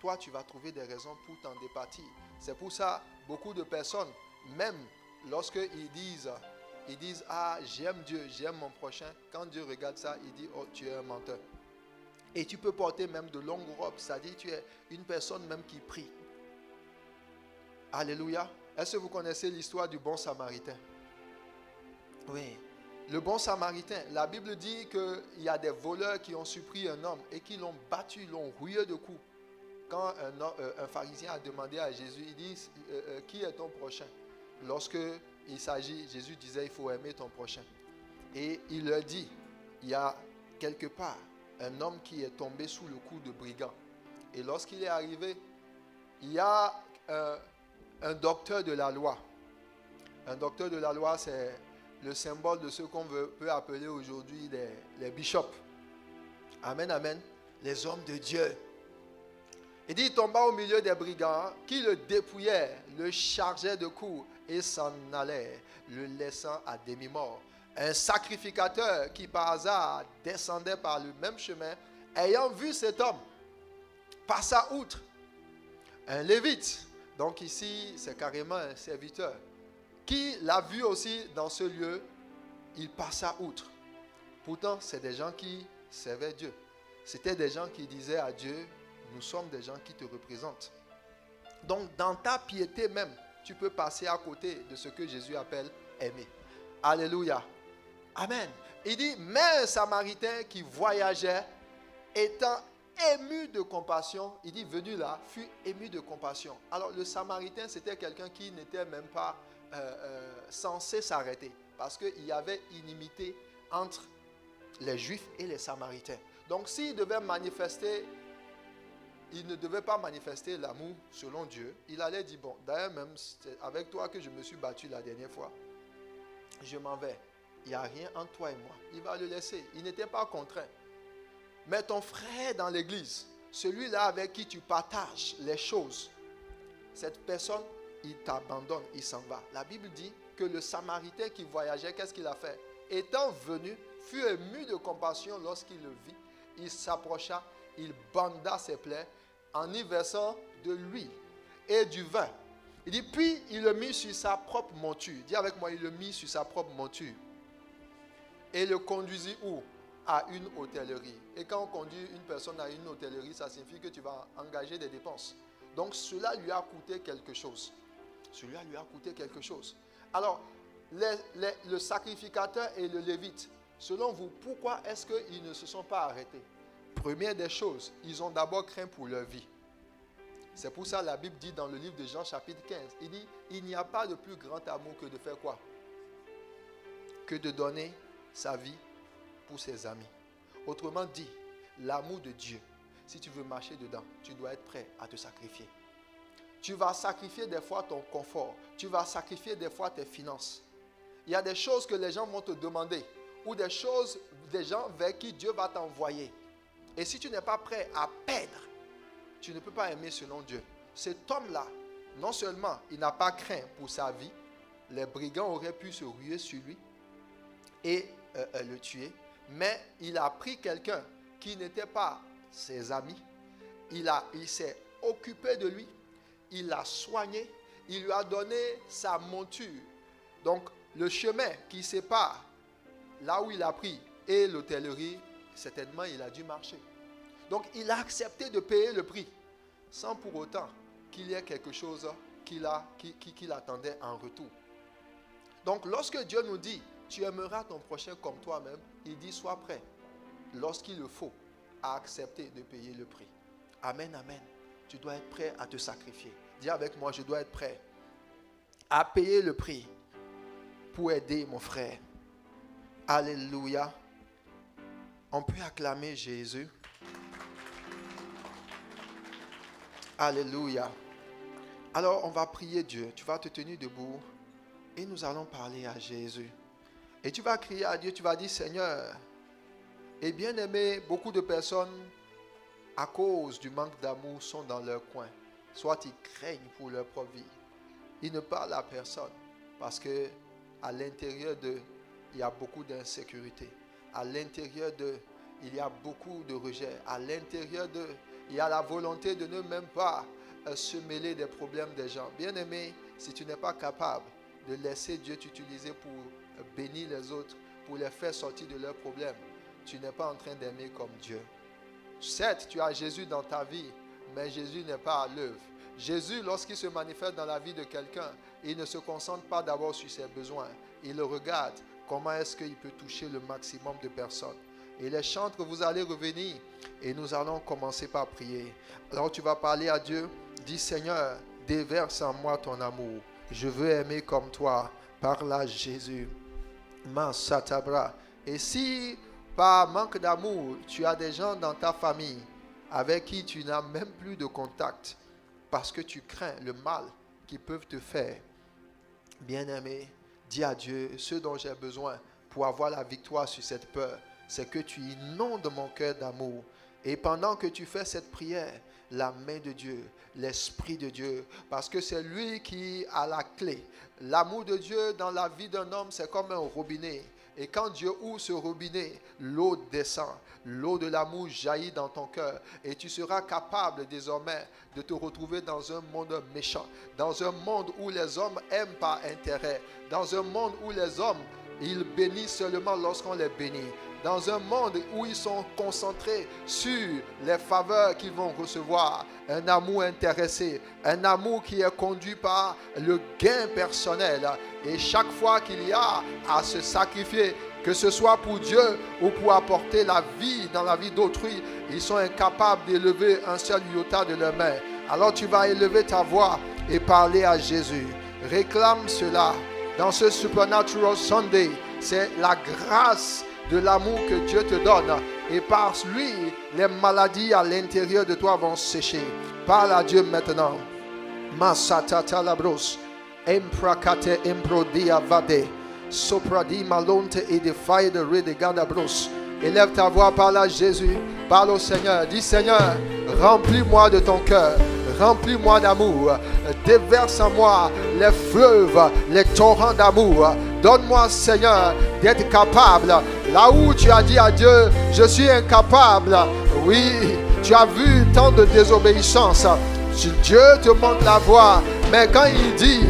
Toi, tu vas trouver des raisons pour t'en départir. C'est pour ça, beaucoup de personnes, même lorsqu'ils disent, ah, j'aime Dieu, j'aime mon prochain. Quand Dieu regarde ça, il dit, oh, tu es un menteur. Et tu peux porter même de longues robes, c'est-à-dire tu es une personne même qui prie. Alléluia. Est-ce que vous connaissez l'histoire du bon samaritain? Oui. Le bon samaritain, la Bible dit qu'il y a des voleurs qui ont surpris un homme et qui l'ont battu, ils l'ont rouillé de coups. Quand un pharisien a demandé à Jésus, il dit, qui est ton prochain? Lorsque il s'agit, Jésus disait, il faut aimer ton prochain. Et il leur dit, il y a quelque part un homme qui est tombé sous le coup de brigand. Et lorsqu'il est arrivé, il y a un docteur de la loi. Un docteur de la loi, c'est le symbole de ce qu'on peut appeler aujourd'hui les bishops. Amen, amen. Les hommes de Dieu. Il dit, il tomba au milieu des brigands qui le dépouillaient, le chargeaient de coups et s'en allaient, le laissant à demi-mort. Un sacrificateur qui par hasard descendait par le même chemin, ayant vu cet homme, passa outre. Un lévite, donc ici c'est carrément un serviteur, qui l'a vu aussi dans ce lieu, il passa outre. Pourtant, c'est des gens qui servaient Dieu. C'était des gens qui disaient à Dieu, nous sommes des gens qui te représentent. Donc, dans ta piété même, tu peux passer à côté de ce que Jésus appelle aimer. Alléluia. Amen. Il dit, mais un Samaritain qui voyageait, étant ému de compassion, il dit, venu là, fut ému de compassion. Alors, le Samaritain, c'était quelqu'un qui n'était même pas censé s'arrêter, parce qu'il y avait inimité entre les Juifs et les Samaritains. Donc, s'il devait manifester, il ne devait pas manifester l'amour selon Dieu. Il allait dire, bon, d'ailleurs même, c'est avec toi que je me suis battu la dernière fois. Je m'en vais. Il n'y a rien entre toi et moi. Il va le laisser. Il n'était pas contraint. Mais ton frère dans l'église, celui-là avec qui tu partages les choses, cette personne, il t'abandonne, il s'en va. La Bible dit que le Samaritain qui voyageait, qu'est-ce qu'il a fait? Étant venu, fut ému de compassion lorsqu'il le vit. Il s'approcha, il banda ses plaies en y versant de l'huile et du vin. Il dit, puis il le mit sur sa propre monture. Dis avec moi, il le mit sur sa propre monture. Et le conduisit où? À une hôtellerie. Et quand on conduit une personne à une hôtellerie, ça signifie que tu vas engager des dépenses. Donc cela lui a coûté quelque chose. Cela lui a coûté quelque chose. Alors, le sacrificateur et le lévite, selon vous, pourquoi est-ce qu'ils ne se sont pas arrêtés? Première des choses, ils ont d'abord craint pour leur vie. C'est pour ça que la Bible dit dans le livre de Jean chapitre 15, il dit, il n'y a pas de plus grand amour que de faire quoi? Que de donner sa vie pour ses amis. Autrement dit, l'amour de Dieu, si tu veux marcher dedans, tu dois être prêt à te sacrifier. Tu vas sacrifier des fois ton confort. Tu vas sacrifier des fois tes finances. Il y a des choses que les gens vont te demander ou des choses, des gens vers qui Dieu va t'envoyer. Et si tu n'es pas prêt à perdre, tu ne peux pas aimer selon Dieu. Cet homme-là, non seulement il n'a pas craint pour sa vie, les brigands auraient pu se ruer sur lui et le tuer, mais il a pris quelqu'un qui n'était pas ses amis, il s'est occupé de lui, il l'a soigné, il lui a donné sa monture. Donc le chemin qui sépare là où il a pris et l'hôtellerie, certainement il a dû marcher. Donc il a accepté de payer le prix sans pour autant qu'il y ait quelque chose qu'il attendait en retour. Donc lorsque Dieu nous dit tu aimeras ton prochain comme toi-même, il dit sois prêt lorsqu'il le faut à accepter de payer le prix. Amen, amen. Tu dois être prêt à te sacrifier. Dis avec moi, je dois être prêt à payer le prix pour aider mon frère. Alléluia. On peut acclamer Jésus. Alléluia. Alors, on va prier Dieu. Tu vas te tenir debout et nous allons parler à Jésus. Et tu vas crier à Dieu, tu vas dire, Seigneur, et bien aimé, beaucoup de personnes, à cause du manque d'amour, sont dans leur coin. Soit ils craignent pour leur propre vie. Ils ne parlent à personne parce que à l'intérieur d'eux, il y a beaucoup d'insécurité. À l'intérieur d'eux, il y a beaucoup de rejet. À l'intérieur d'eux, il y a la volonté de ne même pas se mêler des problèmes des gens. Bien aimé, si tu n'es pas capable de laisser Dieu t'utiliser pour bénir les autres, pour les faire sortir de leurs problèmes, tu n'es pas en train d'aimer comme Dieu. Certes, tu as Jésus dans ta vie, mais Jésus n'est pas à l'œuvre. Jésus, lorsqu'il se manifeste dans la vie de quelqu'un, il ne se concentre pas d'abord sur ses besoins. Il regarde comment est-ce qu'il peut toucher le maximum de personnes. Et les chantres, vous allez revenir et nous allons commencer par prier. Alors tu vas parler à Dieu, dis Seigneur, déverse en moi ton amour. Je veux aimer comme toi. Parle à Jésus. Et si par manque d'amour, tu as des gens dans ta famille avec qui tu n'as même plus de contact parce que tu crains le mal qu'ils peuvent te faire, bien-aimé, dis à Dieu, ce dont j'ai besoin pour avoir la victoire sur cette peur, c'est que tu inondes mon cœur d'amour. Et pendant que tu fais cette prière, la main de Dieu, l'Esprit de Dieu, parce que c'est lui qui a la clé. L'amour de Dieu dans la vie d'un homme, c'est comme un robinet. Et quand Dieu ouvre ce robinet, l'eau descend. L'eau de l'amour jaillit dans ton cœur. Et tu seras capable désormais de te retrouver dans un monde méchant. Dans un monde où les hommes aiment par intérêt. Dans un monde où les hommes, ils bénissent seulement lorsqu'on les bénit. Dans un monde où ils sont concentrés sur les faveurs qu'ils vont recevoir. Un amour intéressé. Un amour qui est conduit par le gain personnel. Et chaque fois qu'il y a à se sacrifier, que ce soit pour Dieu ou pour apporter la vie dans la vie d'autrui, ils sont incapables d'élever un seul iota de leur main. Alors tu vas élever ta voix et parler à Jésus. Réclame cela dans ce Supernatural Sunday. C'est la grâce de l'amour que Dieu te donne. Et par lui, les maladies à l'intérieur de toi vont sécher. Parle à Dieu maintenant. Masatata labros. Emprakate emprodia vade. Sopradi malonte et de faille de redegada bros. Élève ta voix, parle à Jésus. Parle au Seigneur. Dis Seigneur, remplis-moi de ton cœur. Remplis-moi d'amour. déverse en moi les fleuves, les torrents d'amour. Donne-moi, Seigneur, d'être capable. Là où tu as dit à Dieu, je suis incapable. Oui, tu as vu tant de désobéissance. Dieu te montre la voie. Mais quand il dit,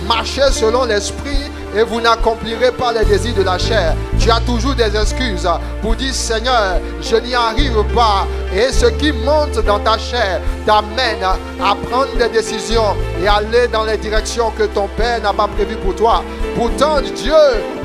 marchez selon l'esprit et vous n'accomplirez pas les désirs de la chair, tu as toujours des excuses pour dire, Seigneur, je n'y arrive pas. Et ce qui monte dans ta chair t'amène à prendre des décisions et aller dans les directions que ton Père n'a pas prévues pour toi. Pourtant, Dieu,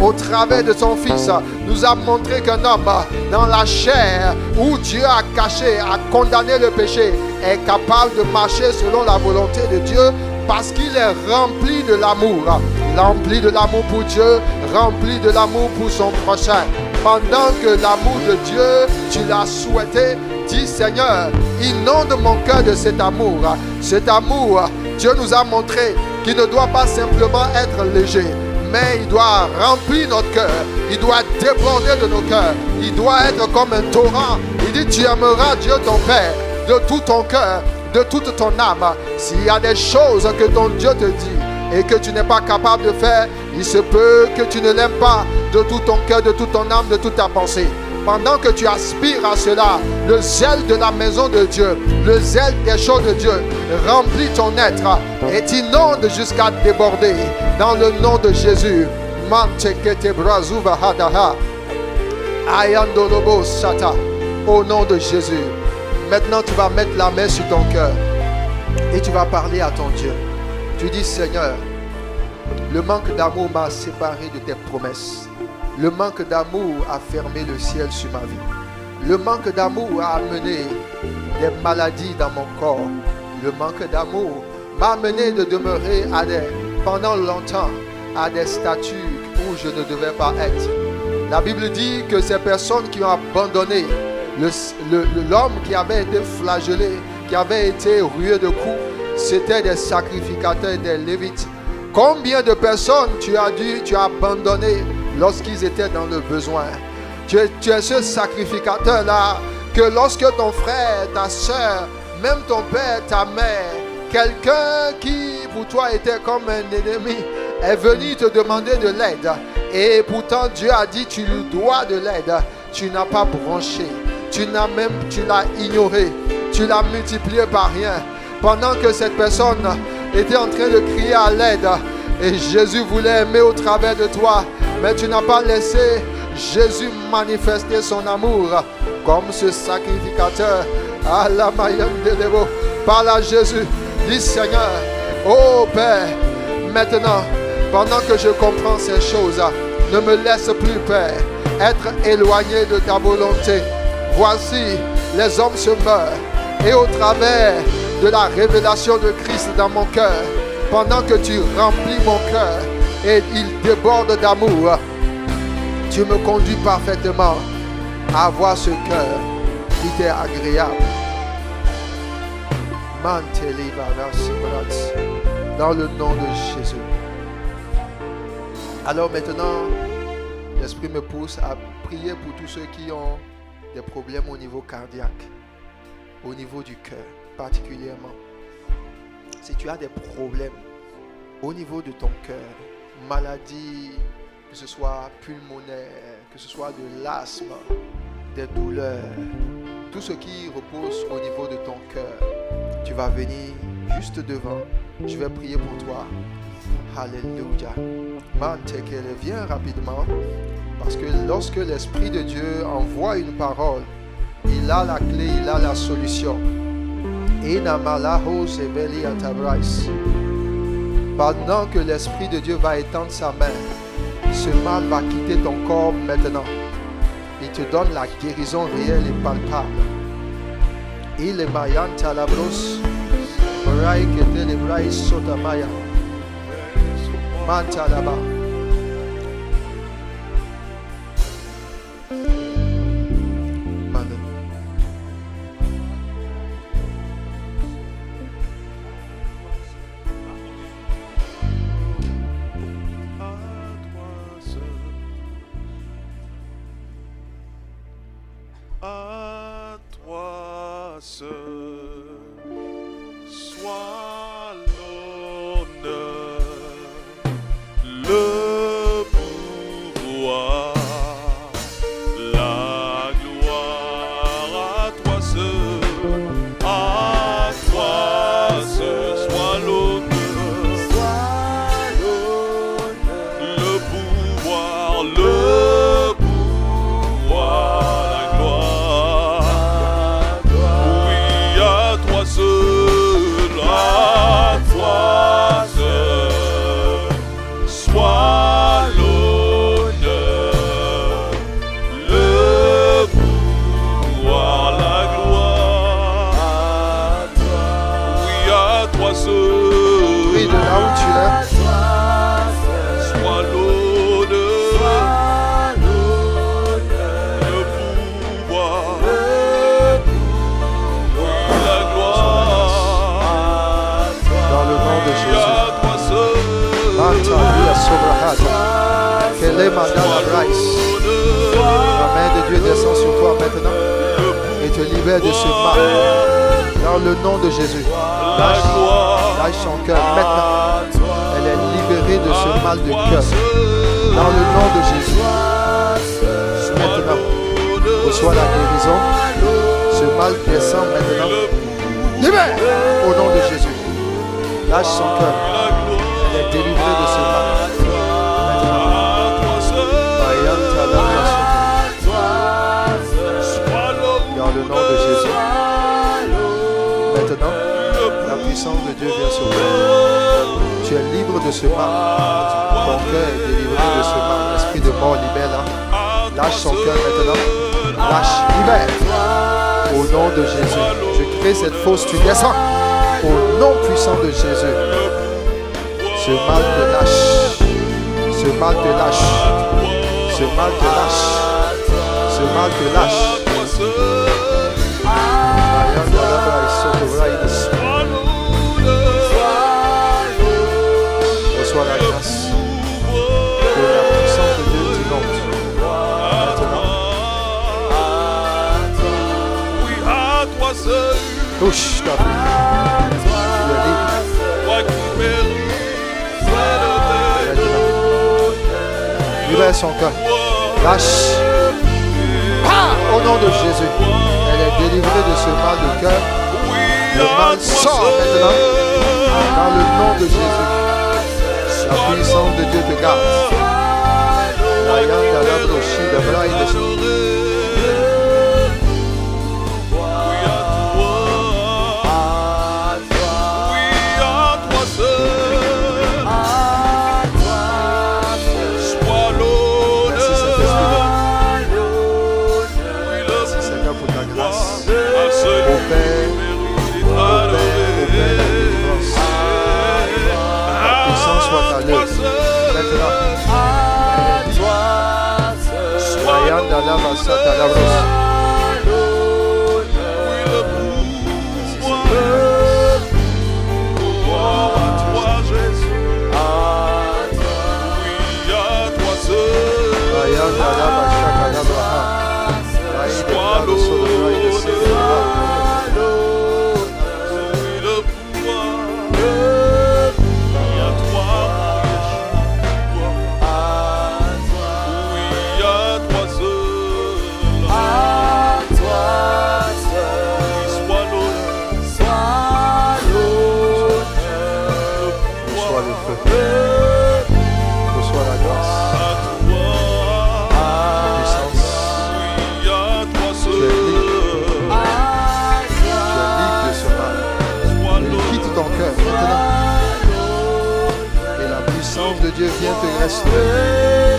au travers de son Fils, nous a montré qu'un homme dans la chair, où Dieu a caché, a condamné le péché, est capable de marcher selon la volonté de Dieu parce qu'il est rempli de l'amour. Rempli de l'amour pour Dieu, rempli de l'amour pour son prochain. Pendant que l'amour de Dieu, tu l'as souhaité, dis, Seigneur, inonde mon cœur de cet amour. Cet amour, Dieu nous a montré qu'il ne doit pas simplement être léger, mais il doit remplir notre cœur. Il doit déborder de nos cœurs. Il doit être comme un torrent. Il dit, tu aimeras Dieu ton Père de tout ton cœur, de toute ton âme. S'il y a des choses que ton Dieu te dit et que tu n'es pas capable de faire, il se peut que tu ne l'aimes pas de tout ton cœur, de toute ton âme, de toute ta pensée. Pendant que tu aspires à cela, le zèle de la maison de Dieu, le zèle des choses de Dieu remplit ton être et t'inonde jusqu'à déborder. Dans le nom de Jésus. Au nom de Jésus. Maintenant, tu vas mettre la main sur ton cœur et tu vas parler à ton Dieu. Tu dis, Seigneur, le manque d'amour m'a séparé de tes promesses. Le manque d'amour a fermé le ciel sur ma vie. Le manque d'amour a amené des maladies dans mon corps. Le manque d'amour m'a amené de demeurer pendant longtemps à des statuts où je ne devais pas être. La Bible dit que ces personnes qui ont abandonné l'homme qui avait été flagellé, qui avait été rué de coups, c'était des sacrificateurs, des lévites. Combien de personnes tu as abandonné lorsqu'ils étaient dans le besoin? Tu es ce sacrificateur-là que lorsque ton frère, ta soeur, même ton père, ta mère, quelqu'un qui pour toi était comme un ennemi, est venu te demander de l'aide. Et pourtant Dieu a dit tu lui dois de l'aide. Tu n'as pas bronché. Tu l'as ignoré. Tu l'as multiplié par rien. Pendant que cette personne était en train de crier à l'aide. Et Jésus voulait aimer au travers de toi. Mais tu n'as pas laissé Jésus manifester son amour comme ce sacrificateur. À la Mayenne de Lévo. Parle à Jésus. Dis Seigneur, oh Père, maintenant, pendant que je comprends ces choses, ne me laisse plus, Père, être éloigné de ta volonté. Voici, les hommes se meurent. Et au travers de la révélation de Christ dans mon cœur, pendant que tu remplis mon cœur et il déborde d'amour, tu me conduis parfaitement à avoir ce cœur qui t'est agréable. Dans le nom de Jésus. Alors maintenant, l'Esprit me pousse à prier pour tous ceux qui ont des problèmes au niveau cardiaque, au niveau du cœur particulièrement. Si tu as des problèmes au niveau de ton cœur, maladie, que ce soit pulmonaire, que ce soit de l'asthme, des douleurs, tout ce qui repose au niveau de ton cœur, tu vas venir juste devant. Je vais prier pour toi. Alléluia. Mantekele, viens rapidement. Parce que lorsque l'Esprit de Dieu envoie une parole, il a la clé, il a la solution. Pendant que l'Esprit de Dieu va étendre sa main, ce mal va quitter ton corps maintenant. Il te donne la guérison réelle et palpable. Il est mayan talabros, braï que te braï sotamaya, mantalaba. Soit l'honneur. Saint-Esprit, de là où tu es. Sois l'honneur, le pouvoir, la gloire. Dans le nom de À Jésus. toi seul. Manta via sobrahata. Kelema dala brais. La main de Dieu descend sur toi maintenant et te libère de ce mal. Dans le nom de Jésus. Lâche son cœur maintenant. Elle est libérée de ce mal de cœur. Dans le nom de Jésus. Maintenant, reçois la guérison. Ce mal descend maintenant. Libère au nom de Jésus. Lâche son cœur. Elle est délivrée de ce mal. Dans le nom de Jésus. Maintenant, la puissance de Dieu vient sur toi. Tu es libre de ce mal. Ton cœur est délivré de ce mal. L'esprit de mort, libère-la. Lâche son cœur maintenant. Lâche, libère. Au nom de Jésus. Je crée cette fausse, tu descends. Au nom puissant de Jésus. Ce mal te lâche. Ce mal te lâche. Ce mal te lâche. Ce mal te lâche. Reçois la grâce. Que la puissance de Dieu t'inonde. Maintenant. Touche ta vie. Tu es libre. Libère son cœur. Lâche. Ah, au nom de Jésus. Elle est délivrée de ce mal de cœur. Le mal sort maintenant. Dans le nom de Jésus. La puissance de Dieu te garde. La yanda la brochi de braille de Dieu vient te restaurer.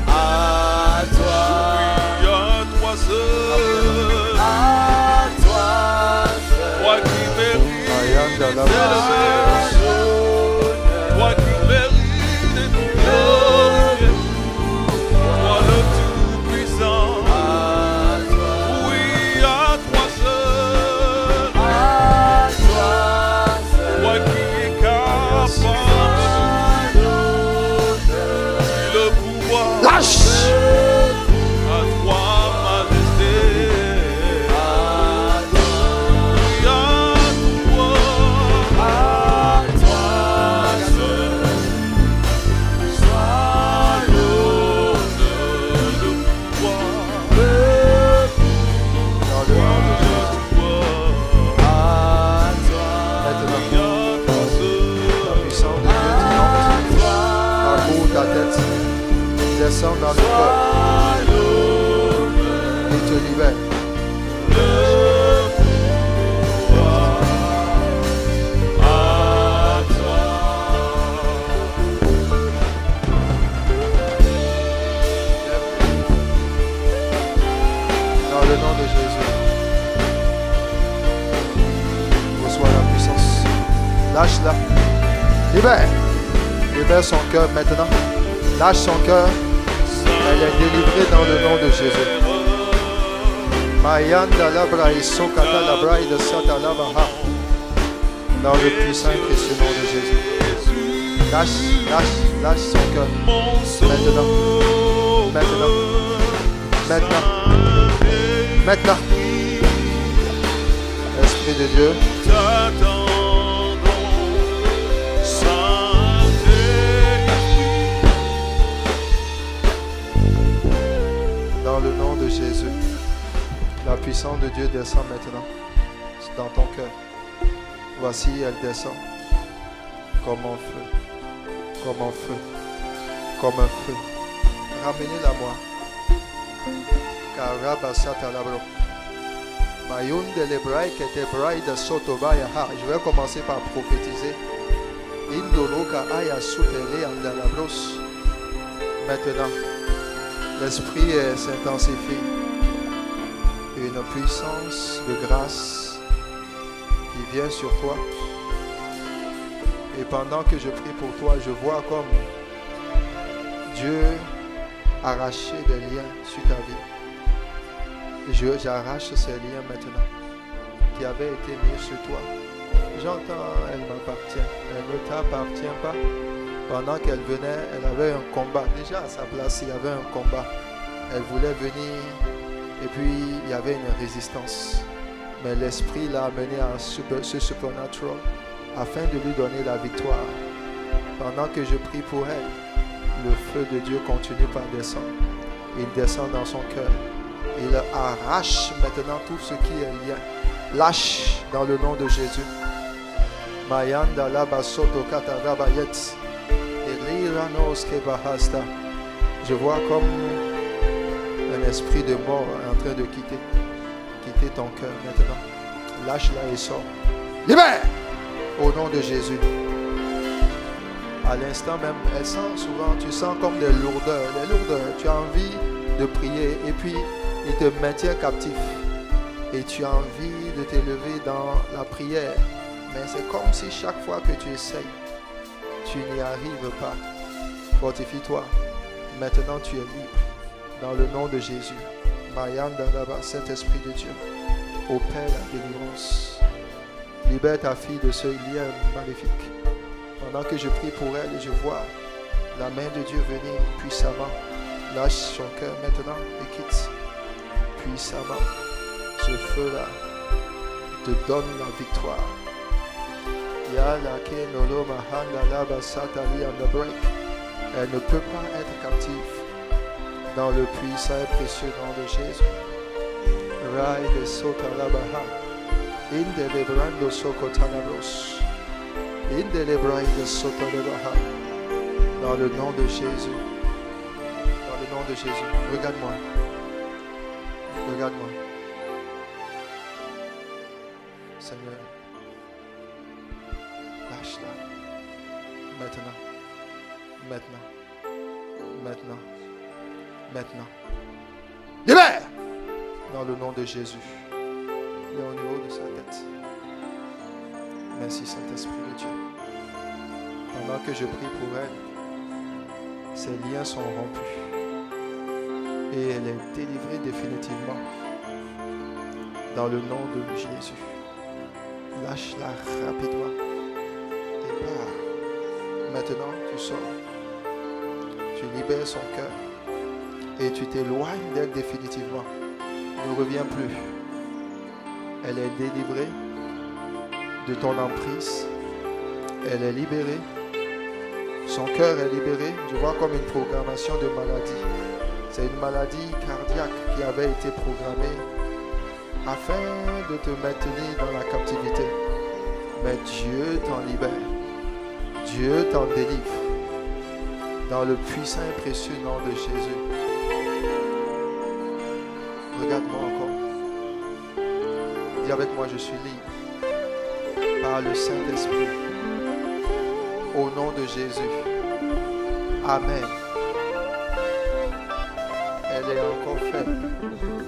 À toi seul, toi qui mérites, toi qui mérites de nous glorifier, toi le Tout-Puissant. Oui, à toi seul, toi qui es capable de le pouvoir. Lâche! Descends dans le cœur et te libère. Dans le nom de Jésus, reçois la Lâche-la. Libère. Libère son cœur maintenant. Lâche son cœur. Elle est délivrée dans le nom de Jésus. Mayanda labra isokata labra de sata labaha. Dans le puissant et précieux nom de Jésus. Lâche son cœur. Maintenant. Esprit de Dieu. Dans le nom de Jésus. La puissance de Dieu descend maintenant dans ton cœur. Voici, elle descend comme un feu. Comme un feu. Comme un feu. Ramenez-la moi. Je vais commencer par prophétiser. Maintenant, l'esprit s'intensifie. Une puissance de grâce qui vient sur toi. Et pendant que je prie pour toi, je vois comme Dieu arracher des liens sur ta vie. J'arrache ces liens maintenant qui avaient été mis sur toi. J'entends, elle m'appartient. Elle ne t'appartient pas. Pendant qu'elle venait, elle avait un combat. Déjà à sa place, il y avait un combat. Elle voulait venir et puis il y avait une résistance. Mais l'Esprit l'a amené à ce supernatural afin de lui donner la victoire. Pendant que je prie pour elle, le feu de Dieu continue par descendre. Il descend dans son cœur. Il arrache maintenant tout ce qui est lien. Lâche dans le nom de Jésus. Mayanda labasoto katarabayet. Je vois comme un esprit de mort en train de quitter ton cœur maintenant. Lâche-la et sors. Libère! Au nom de Jésus. À l'instant même, elle sent souvent, tu sens comme des lourdeurs. Tu as envie de prier et puis il te maintient captif. Et tu as envie de t'élever dans la prière. Mais c'est comme si chaque fois que tu essayes, tu n'y arrives pas. Fortifie-toi. Maintenant tu es libre. Dans le nom de Jésus. Mayanda Daba, Saint-Esprit de Dieu. Opère la délivrance. Libère ta fille de ce lien maléfique. Pendant que je prie pour elle et je vois la main de Dieu venir puissamment. Lâche son cœur maintenant et quitte puissamment. Ce feu-là te donne la victoire. Elle ne peut pas être captive dans le puissant et précieux nom de Jésus. Rai de Sotalabaha. Indelebrando Sokotanabros. Indelebrai de Sotalabaha. Dans le nom de Jésus. Dans le nom de Jésus. Regarde-moi. Regarde-moi. Seigneur. Lâche-la. Maintenant. Maintenant. Libère! Dans le nom de Jésus. Il est au niveau de sa tête. Merci Saint-Esprit de Dieu. Pendant que je prie pour elle, ses liens sont rompus. Et elle est délivrée définitivement. Dans le nom de Jésus. Lâche-la rapidement. Et pars. Maintenant, tu sors. Tu libères son cœur. Et tu t'éloignes d'elle définitivement. Ne reviens plus. Elle est délivrée de ton emprise. Elle est libérée. Son cœur est libéré. Je vois comme une programmation de maladie. C'est une maladie cardiaque qui avait été programmée afin de te maintenir dans la captivité. Mais Dieu t'en libère. Dieu t'en délivre. Dans le puissant et précieux nom de Jésus. Regarde-moi encore. Dis avec moi, je suis libre. Par le Saint-Esprit. Au nom de Jésus. Amen. Elle est encore faible.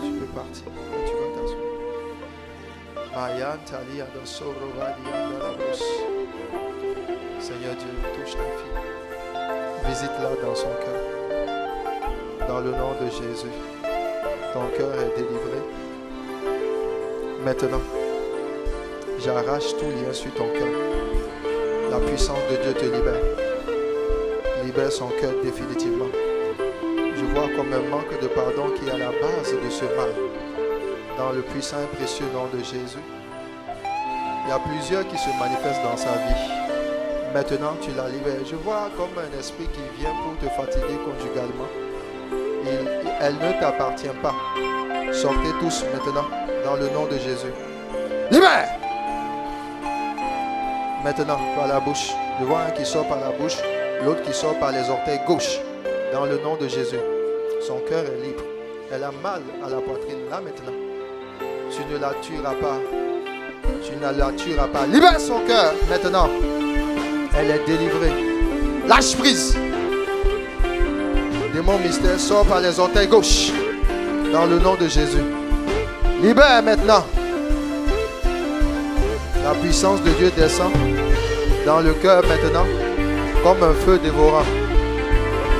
Tu peux partir. Et tu vas t'asseoir. Mayan Talia de Soro Valia de la Brosse. Seigneur Dieu, touche ta fille. Visite-la dans son cœur. Dans le nom de Jésus, ton cœur est délivré. Maintenant, j'arrache tout lien sur ton cœur. La puissance de Dieu te libère. Libère son cœur définitivement. Je vois comme un manque de pardon qui est à la base de ce mal. Dans le puissant et précieux nom de Jésus. Il y a plusieurs qui se manifestent dans sa vie. Maintenant, tu la libères. Je vois comme un esprit qui vient pour te fatiguer conjugalement. Elle ne t'appartient pas. Sortez tous maintenant dans le nom de Jésus. Libère! Maintenant, par la bouche. Je vois un qui sort par la bouche, l'autre qui sort par les orteils gauche. Dans le nom de Jésus. Son cœur est libre. Elle a mal à la poitrine. Là maintenant. Tu ne la tueras pas. Tu ne la tueras pas. Libère son cœur maintenant. Elle est délivrée. Lâche prise. Démon mystère sort par les orteils gauche. Dans le nom de Jésus. Libère maintenant. La puissance de Dieu descend dans le cœur maintenant. Comme un feu dévorant.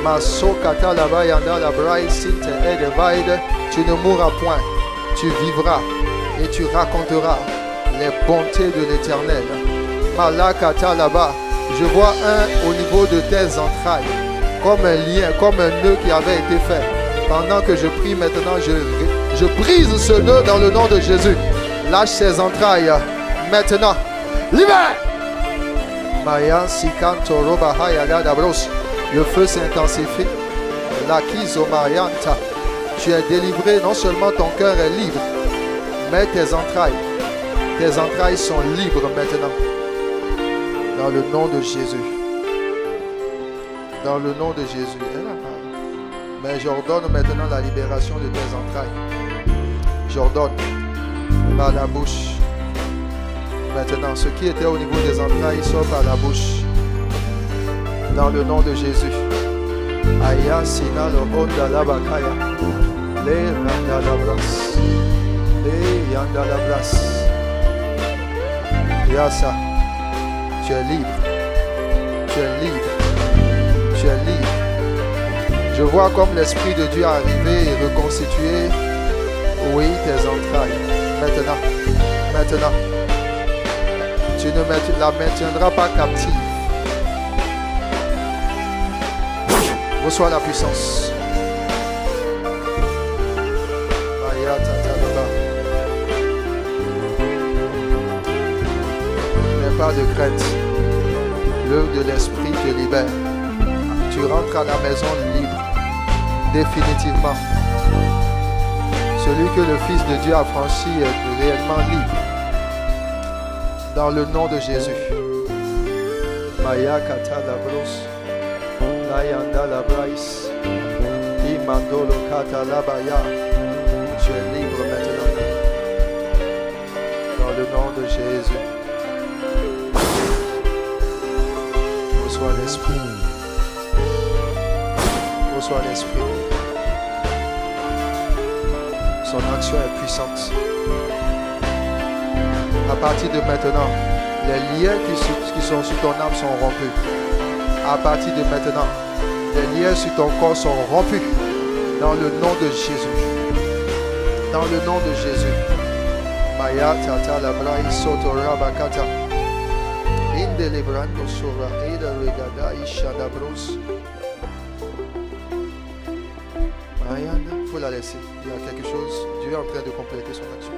Masokata laba yanda la braille sinte et divide. Tu ne mourras point. Tu vivras et tu raconteras les bontés de l'Éternel. Malakata là-bas. Je vois un au niveau de tes entrailles. Comme un lien, comme un nœud qui avait été fait. Pendant que je prie maintenant, je brise ce nœud dans le nom de Jésus. Lâche ses entrailles. Maintenant. Libère! Maya sikanto roba hayada dabros. Le feu s'intensifie. Lakizo marianta. Tu es délivré. Non seulement ton cœur est libre, mais tes entrailles sont libres maintenant. Dans le nom de Jésus. Dans le nom de Jésus. Mais j'ordonne maintenant la libération de tes entrailles. J'ordonne par la bouche. Maintenant, ce qui était au niveau des entrailles sort par la bouche. Dans le nom de Jésus. Aya sina lo honda la bakaya. Le randa la bras. Le yanda la bras. Yasa. Tu es libre. Tu es libre. Tu es libre. Je vois comme l'Esprit de Dieu arriver et reconstituer, oui, tes entrailles. Maintenant. Maintenant. Tu ne la maintiendras pas captive. Reçois la puissance. N'aie pas de crainte. L'œuvre de l'Esprit te libère. Tu rentres à la maison libre. Définitivement. Celui que le Fils de Dieu a franchi est réellement libre. Dans le nom de Jésus. Maya kata la bros. Nayanda la brais. Imandolo kata la baya. Tu es libre maintenant. Dans le nom de Jésus. Reçois l'Esprit. Reçois l'Esprit. Son action est puissante. À partir de maintenant, les liens qui sont sur ton âme sont rompus. À partir de maintenant, les liens sur ton corps sont rompus. Dans le nom de Jésus. Dans le nom de Jésus. Maya tata la brai soto rabakata. Inde lebrando sura eda regada ishada bros. Marianne, il faut la laisser. Il y a quelque chose. Dieu est en train de compléter son action.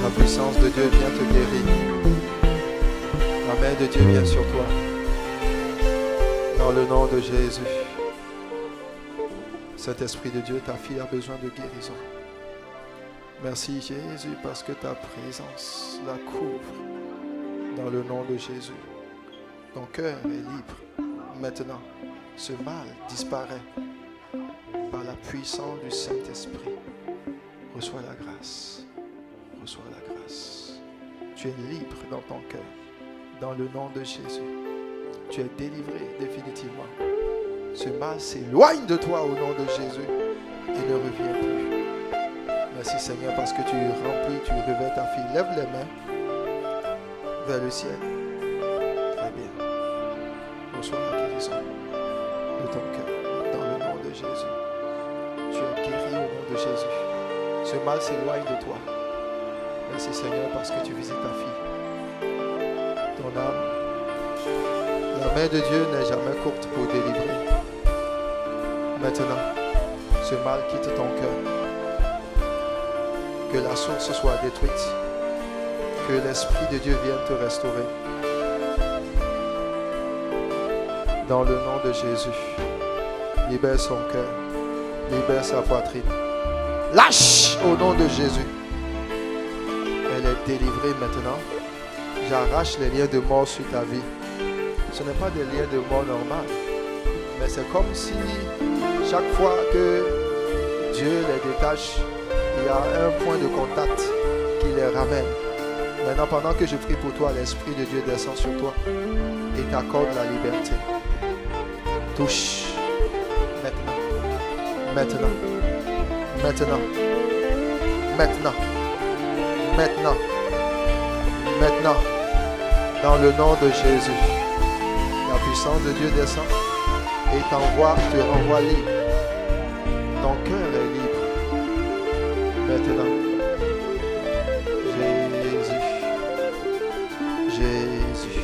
La puissance de Dieu vient te guérir. La main de Dieu vient sur toi. Dans le nom de Jésus. Cet esprit de Dieu, ta fille a besoin de guérison. Merci Jésus parce que ta présence la couvre. Dans le nom de Jésus. Ton cœur est libre maintenant. ce mal disparaît par la puissance du Saint-Esprit. Reçois la grâce. Reçois la grâce. Tu es libre dans ton cœur. Dans le nom de Jésus. Tu es délivré définitivement. Ce mal s'éloigne de toi au nom de Jésus et ne revient plus. Merci Seigneur parce que tu remplis, tu revêts ta fille. Lève les mains vers le ciel. Très bien. Reçois la guérison de ton cœur dans le nom de Jésus. Tu es guéri au nom de Jésus. Ce mal s'éloigne de toi. Merci Seigneur parce que tu visites ta fille. Ton âme. La main de Dieu n'est jamais courte pour délivrer. Maintenant, ce mal quitte ton cœur. Que la source soit détruite. Que l'Esprit de Dieu vienne te restaurer. Dans le nom de Jésus, libère son cœur. Libère sa poitrine. Lâche au nom de Jésus. Elle est délivrée maintenant. J'arrache les liens de mort sur ta vie. Ce n'est pas des liens de mort normaux. Mais c'est comme si chaque fois que Dieu les détache, il y a un point de contact qui les ramène. Maintenant, pendant que je prie pour toi, l'Esprit de Dieu descend sur toi et t'accorde la liberté. Touche. Maintenant. Maintenant. Maintenant. Maintenant. Maintenant. Dans le nom de Jésus. La puissance de Dieu descend et te renvoie libre. Ton cœur est libre. Maintenant. Jésus.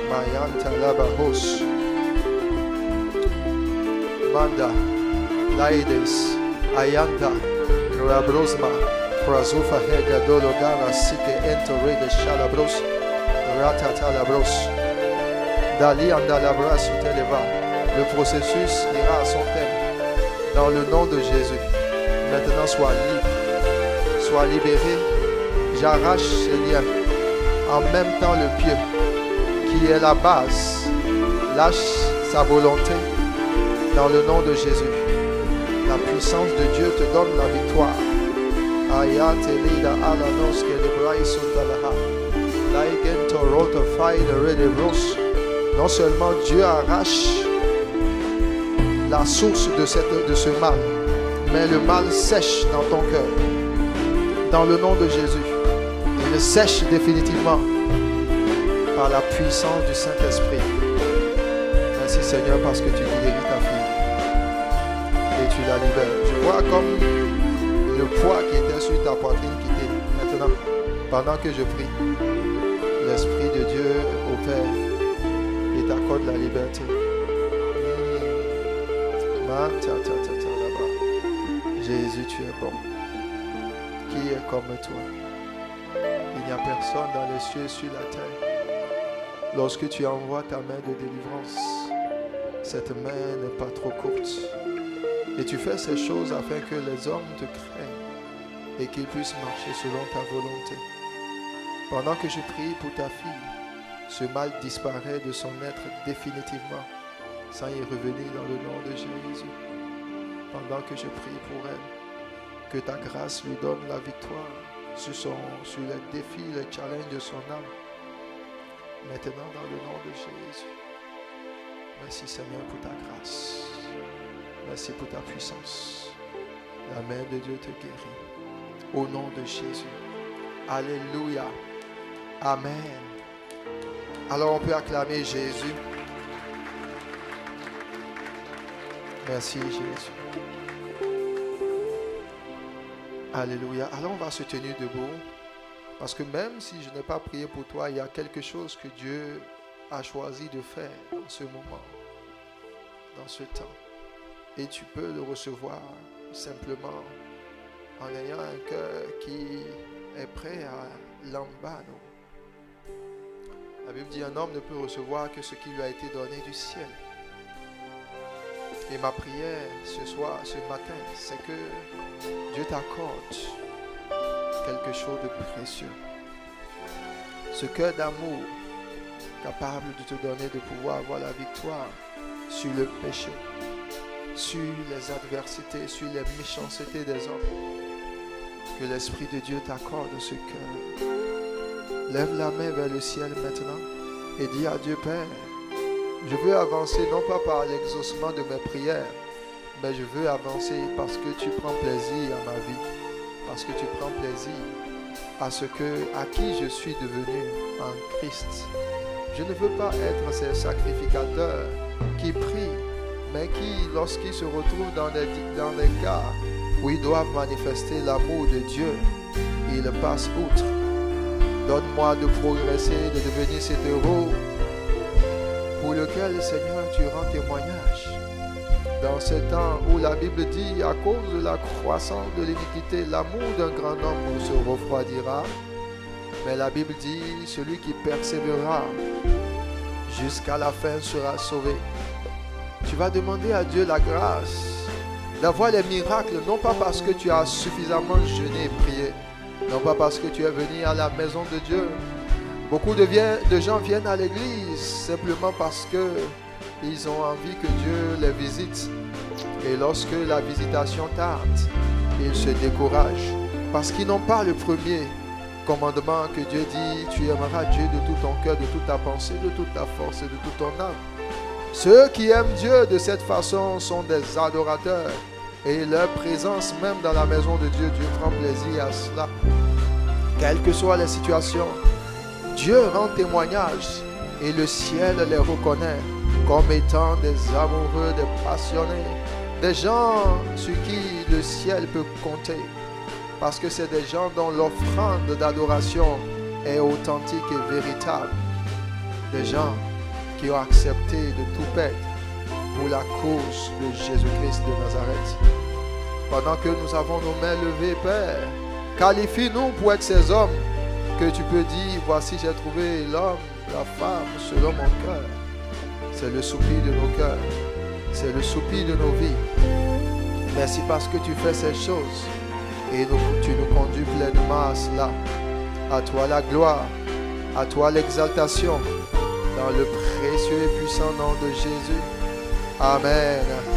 Mayanta Labahos. Manda. Laides. Ayanda. Rabrosma. Prazufa Hega Dologara Sike Entore de Shalabros. Ratatalabros. Dali Andalabras Uteleva. Le processus ira à son terme. Dans le nom de Jésus. Maintenant, sois libre. Sois libéré. J'arrache ces liens. En même temps, le pied, qui est la base, lâche sa volonté. Dans le nom de Jésus. La puissance de Dieu te donne la victoire. Ayate lida ala nos que le brai sundalaha. Laigento rota fai de redevros. Non seulement Dieu arrache la source de ce mal, mais le mal sèche dans ton cœur. Dans le nom de Jésus, il sèche définitivement par la puissance du Saint-Esprit. Merci Seigneur parce que tu guéris ta fille et tu la libères. Je vois comme le poids qui était sur ta poitrine quitter. Maintenant, pendant que je prie, l'Esprit de Dieu opère et t'accorde la liberté. Jésus, tu es bon. Qui est comme toi? Il n'y a personne dans les cieux et sur la terre. Lorsque tu envoies ta main de délivrance, cette main n'est pas trop courte. Et tu fais ces choses afin que les hommes te craignent et qu'ils puissent marcher selon ta volonté. Pendant que je prie pour ta fille, ce mal disparaît de son être définitivement, sans y revenir dans le nom de Jésus. Pendant que je prie pour elle, que ta grâce lui donne la victoire sur les défis, les challenges de son âme. Maintenant, dans le nom de Jésus. Merci Seigneur pour ta grâce. Merci pour ta puissance. La main de Dieu te guérit. Au nom de Jésus. Alléluia. Amen. Alors on peut acclamer Jésus. Merci Jésus. Alléluia. Alors on va se tenir debout. Parce que même si je n'ai pas prié pour toi, il y a quelque chose que Dieu a choisi de faire dans ce moment, dans ce temps. Et tu peux le recevoir simplement en ayant un cœur qui est prêt à l'embano. La Bible dit un homme ne peut recevoir que ce qui lui a été donné du ciel. Et ma prière ce soir, ce matin, c'est que Dieu t'accorde quelque chose de précieux. Ce cœur d'amour capable de te donner de pouvoir avoir la victoire sur le péché, sur les adversités, sur les méchancetés des hommes. Que l'Esprit de Dieu t'accorde ce cœur. Lève la main vers le ciel maintenant et dis à Dieu, Père, je veux avancer non pas par l'exaucement de mes prières, mais je veux avancer parce que tu prends plaisir à ma vie, parce que tu prends plaisir à qui je suis devenu en Christ. Je ne veux pas être ces sacrificateurs qui prient, mais qui, lorsqu'ils se retrouvent dans des cas où ils doivent manifester l'amour de Dieu, ils passent outre. Donne-moi de progresser, de devenir cet héros pour lequel, Seigneur, tu rends témoignage. Dans ce temps où la Bible dit, à cause de la croissance de l'iniquité, l'amour d'un grand nombre se refroidira. Mais la Bible dit, celui qui persévérera jusqu'à la fin sera sauvé. Tu vas demander à Dieu la grâce d'avoir les miracles, non pas parce que tu as suffisamment jeûné et prié, non pas parce que tu es venu à la maison de Dieu. Beaucoup de gens viennent à l'église simplement parce que ils ont envie que Dieu les visite. Et lorsque la visitation tarde, ils se découragent parce qu'ils n'ont pas le premier commandement que Dieu dit, tu aimeras Dieu de tout ton cœur, de toute ta pensée, de toute ta force et de toute ton âme. Ceux qui aiment Dieu de cette façon sont des adorateurs et leur présence même dans la maison de Dieu, Dieu prend plaisir à cela. Quelles que soient les situations, Dieu rend témoignage et le ciel les reconnaît comme étant des amoureux, des passionnés, des gens sur qui le ciel peut compter. Parce que c'est des gens dont l'offrande d'adoration est authentique et véritable. Des gens qui ont accepté de tout perdre pour la cause de Jésus-Christ de Nazareth. Pendant que nous avons nos mains levées, Père, qualifie-nous pour être ces hommes que tu peux dire, voici j'ai trouvé l'homme, la femme selon mon cœur. C'est le soupir de nos cœurs. C'est le soupir de nos vies. Merci parce que tu fais ces choses et tu nous conduis pleinement à cela. À toi la gloire, à toi l'exaltation, dans le précieux et puissant nom de Jésus. Amen.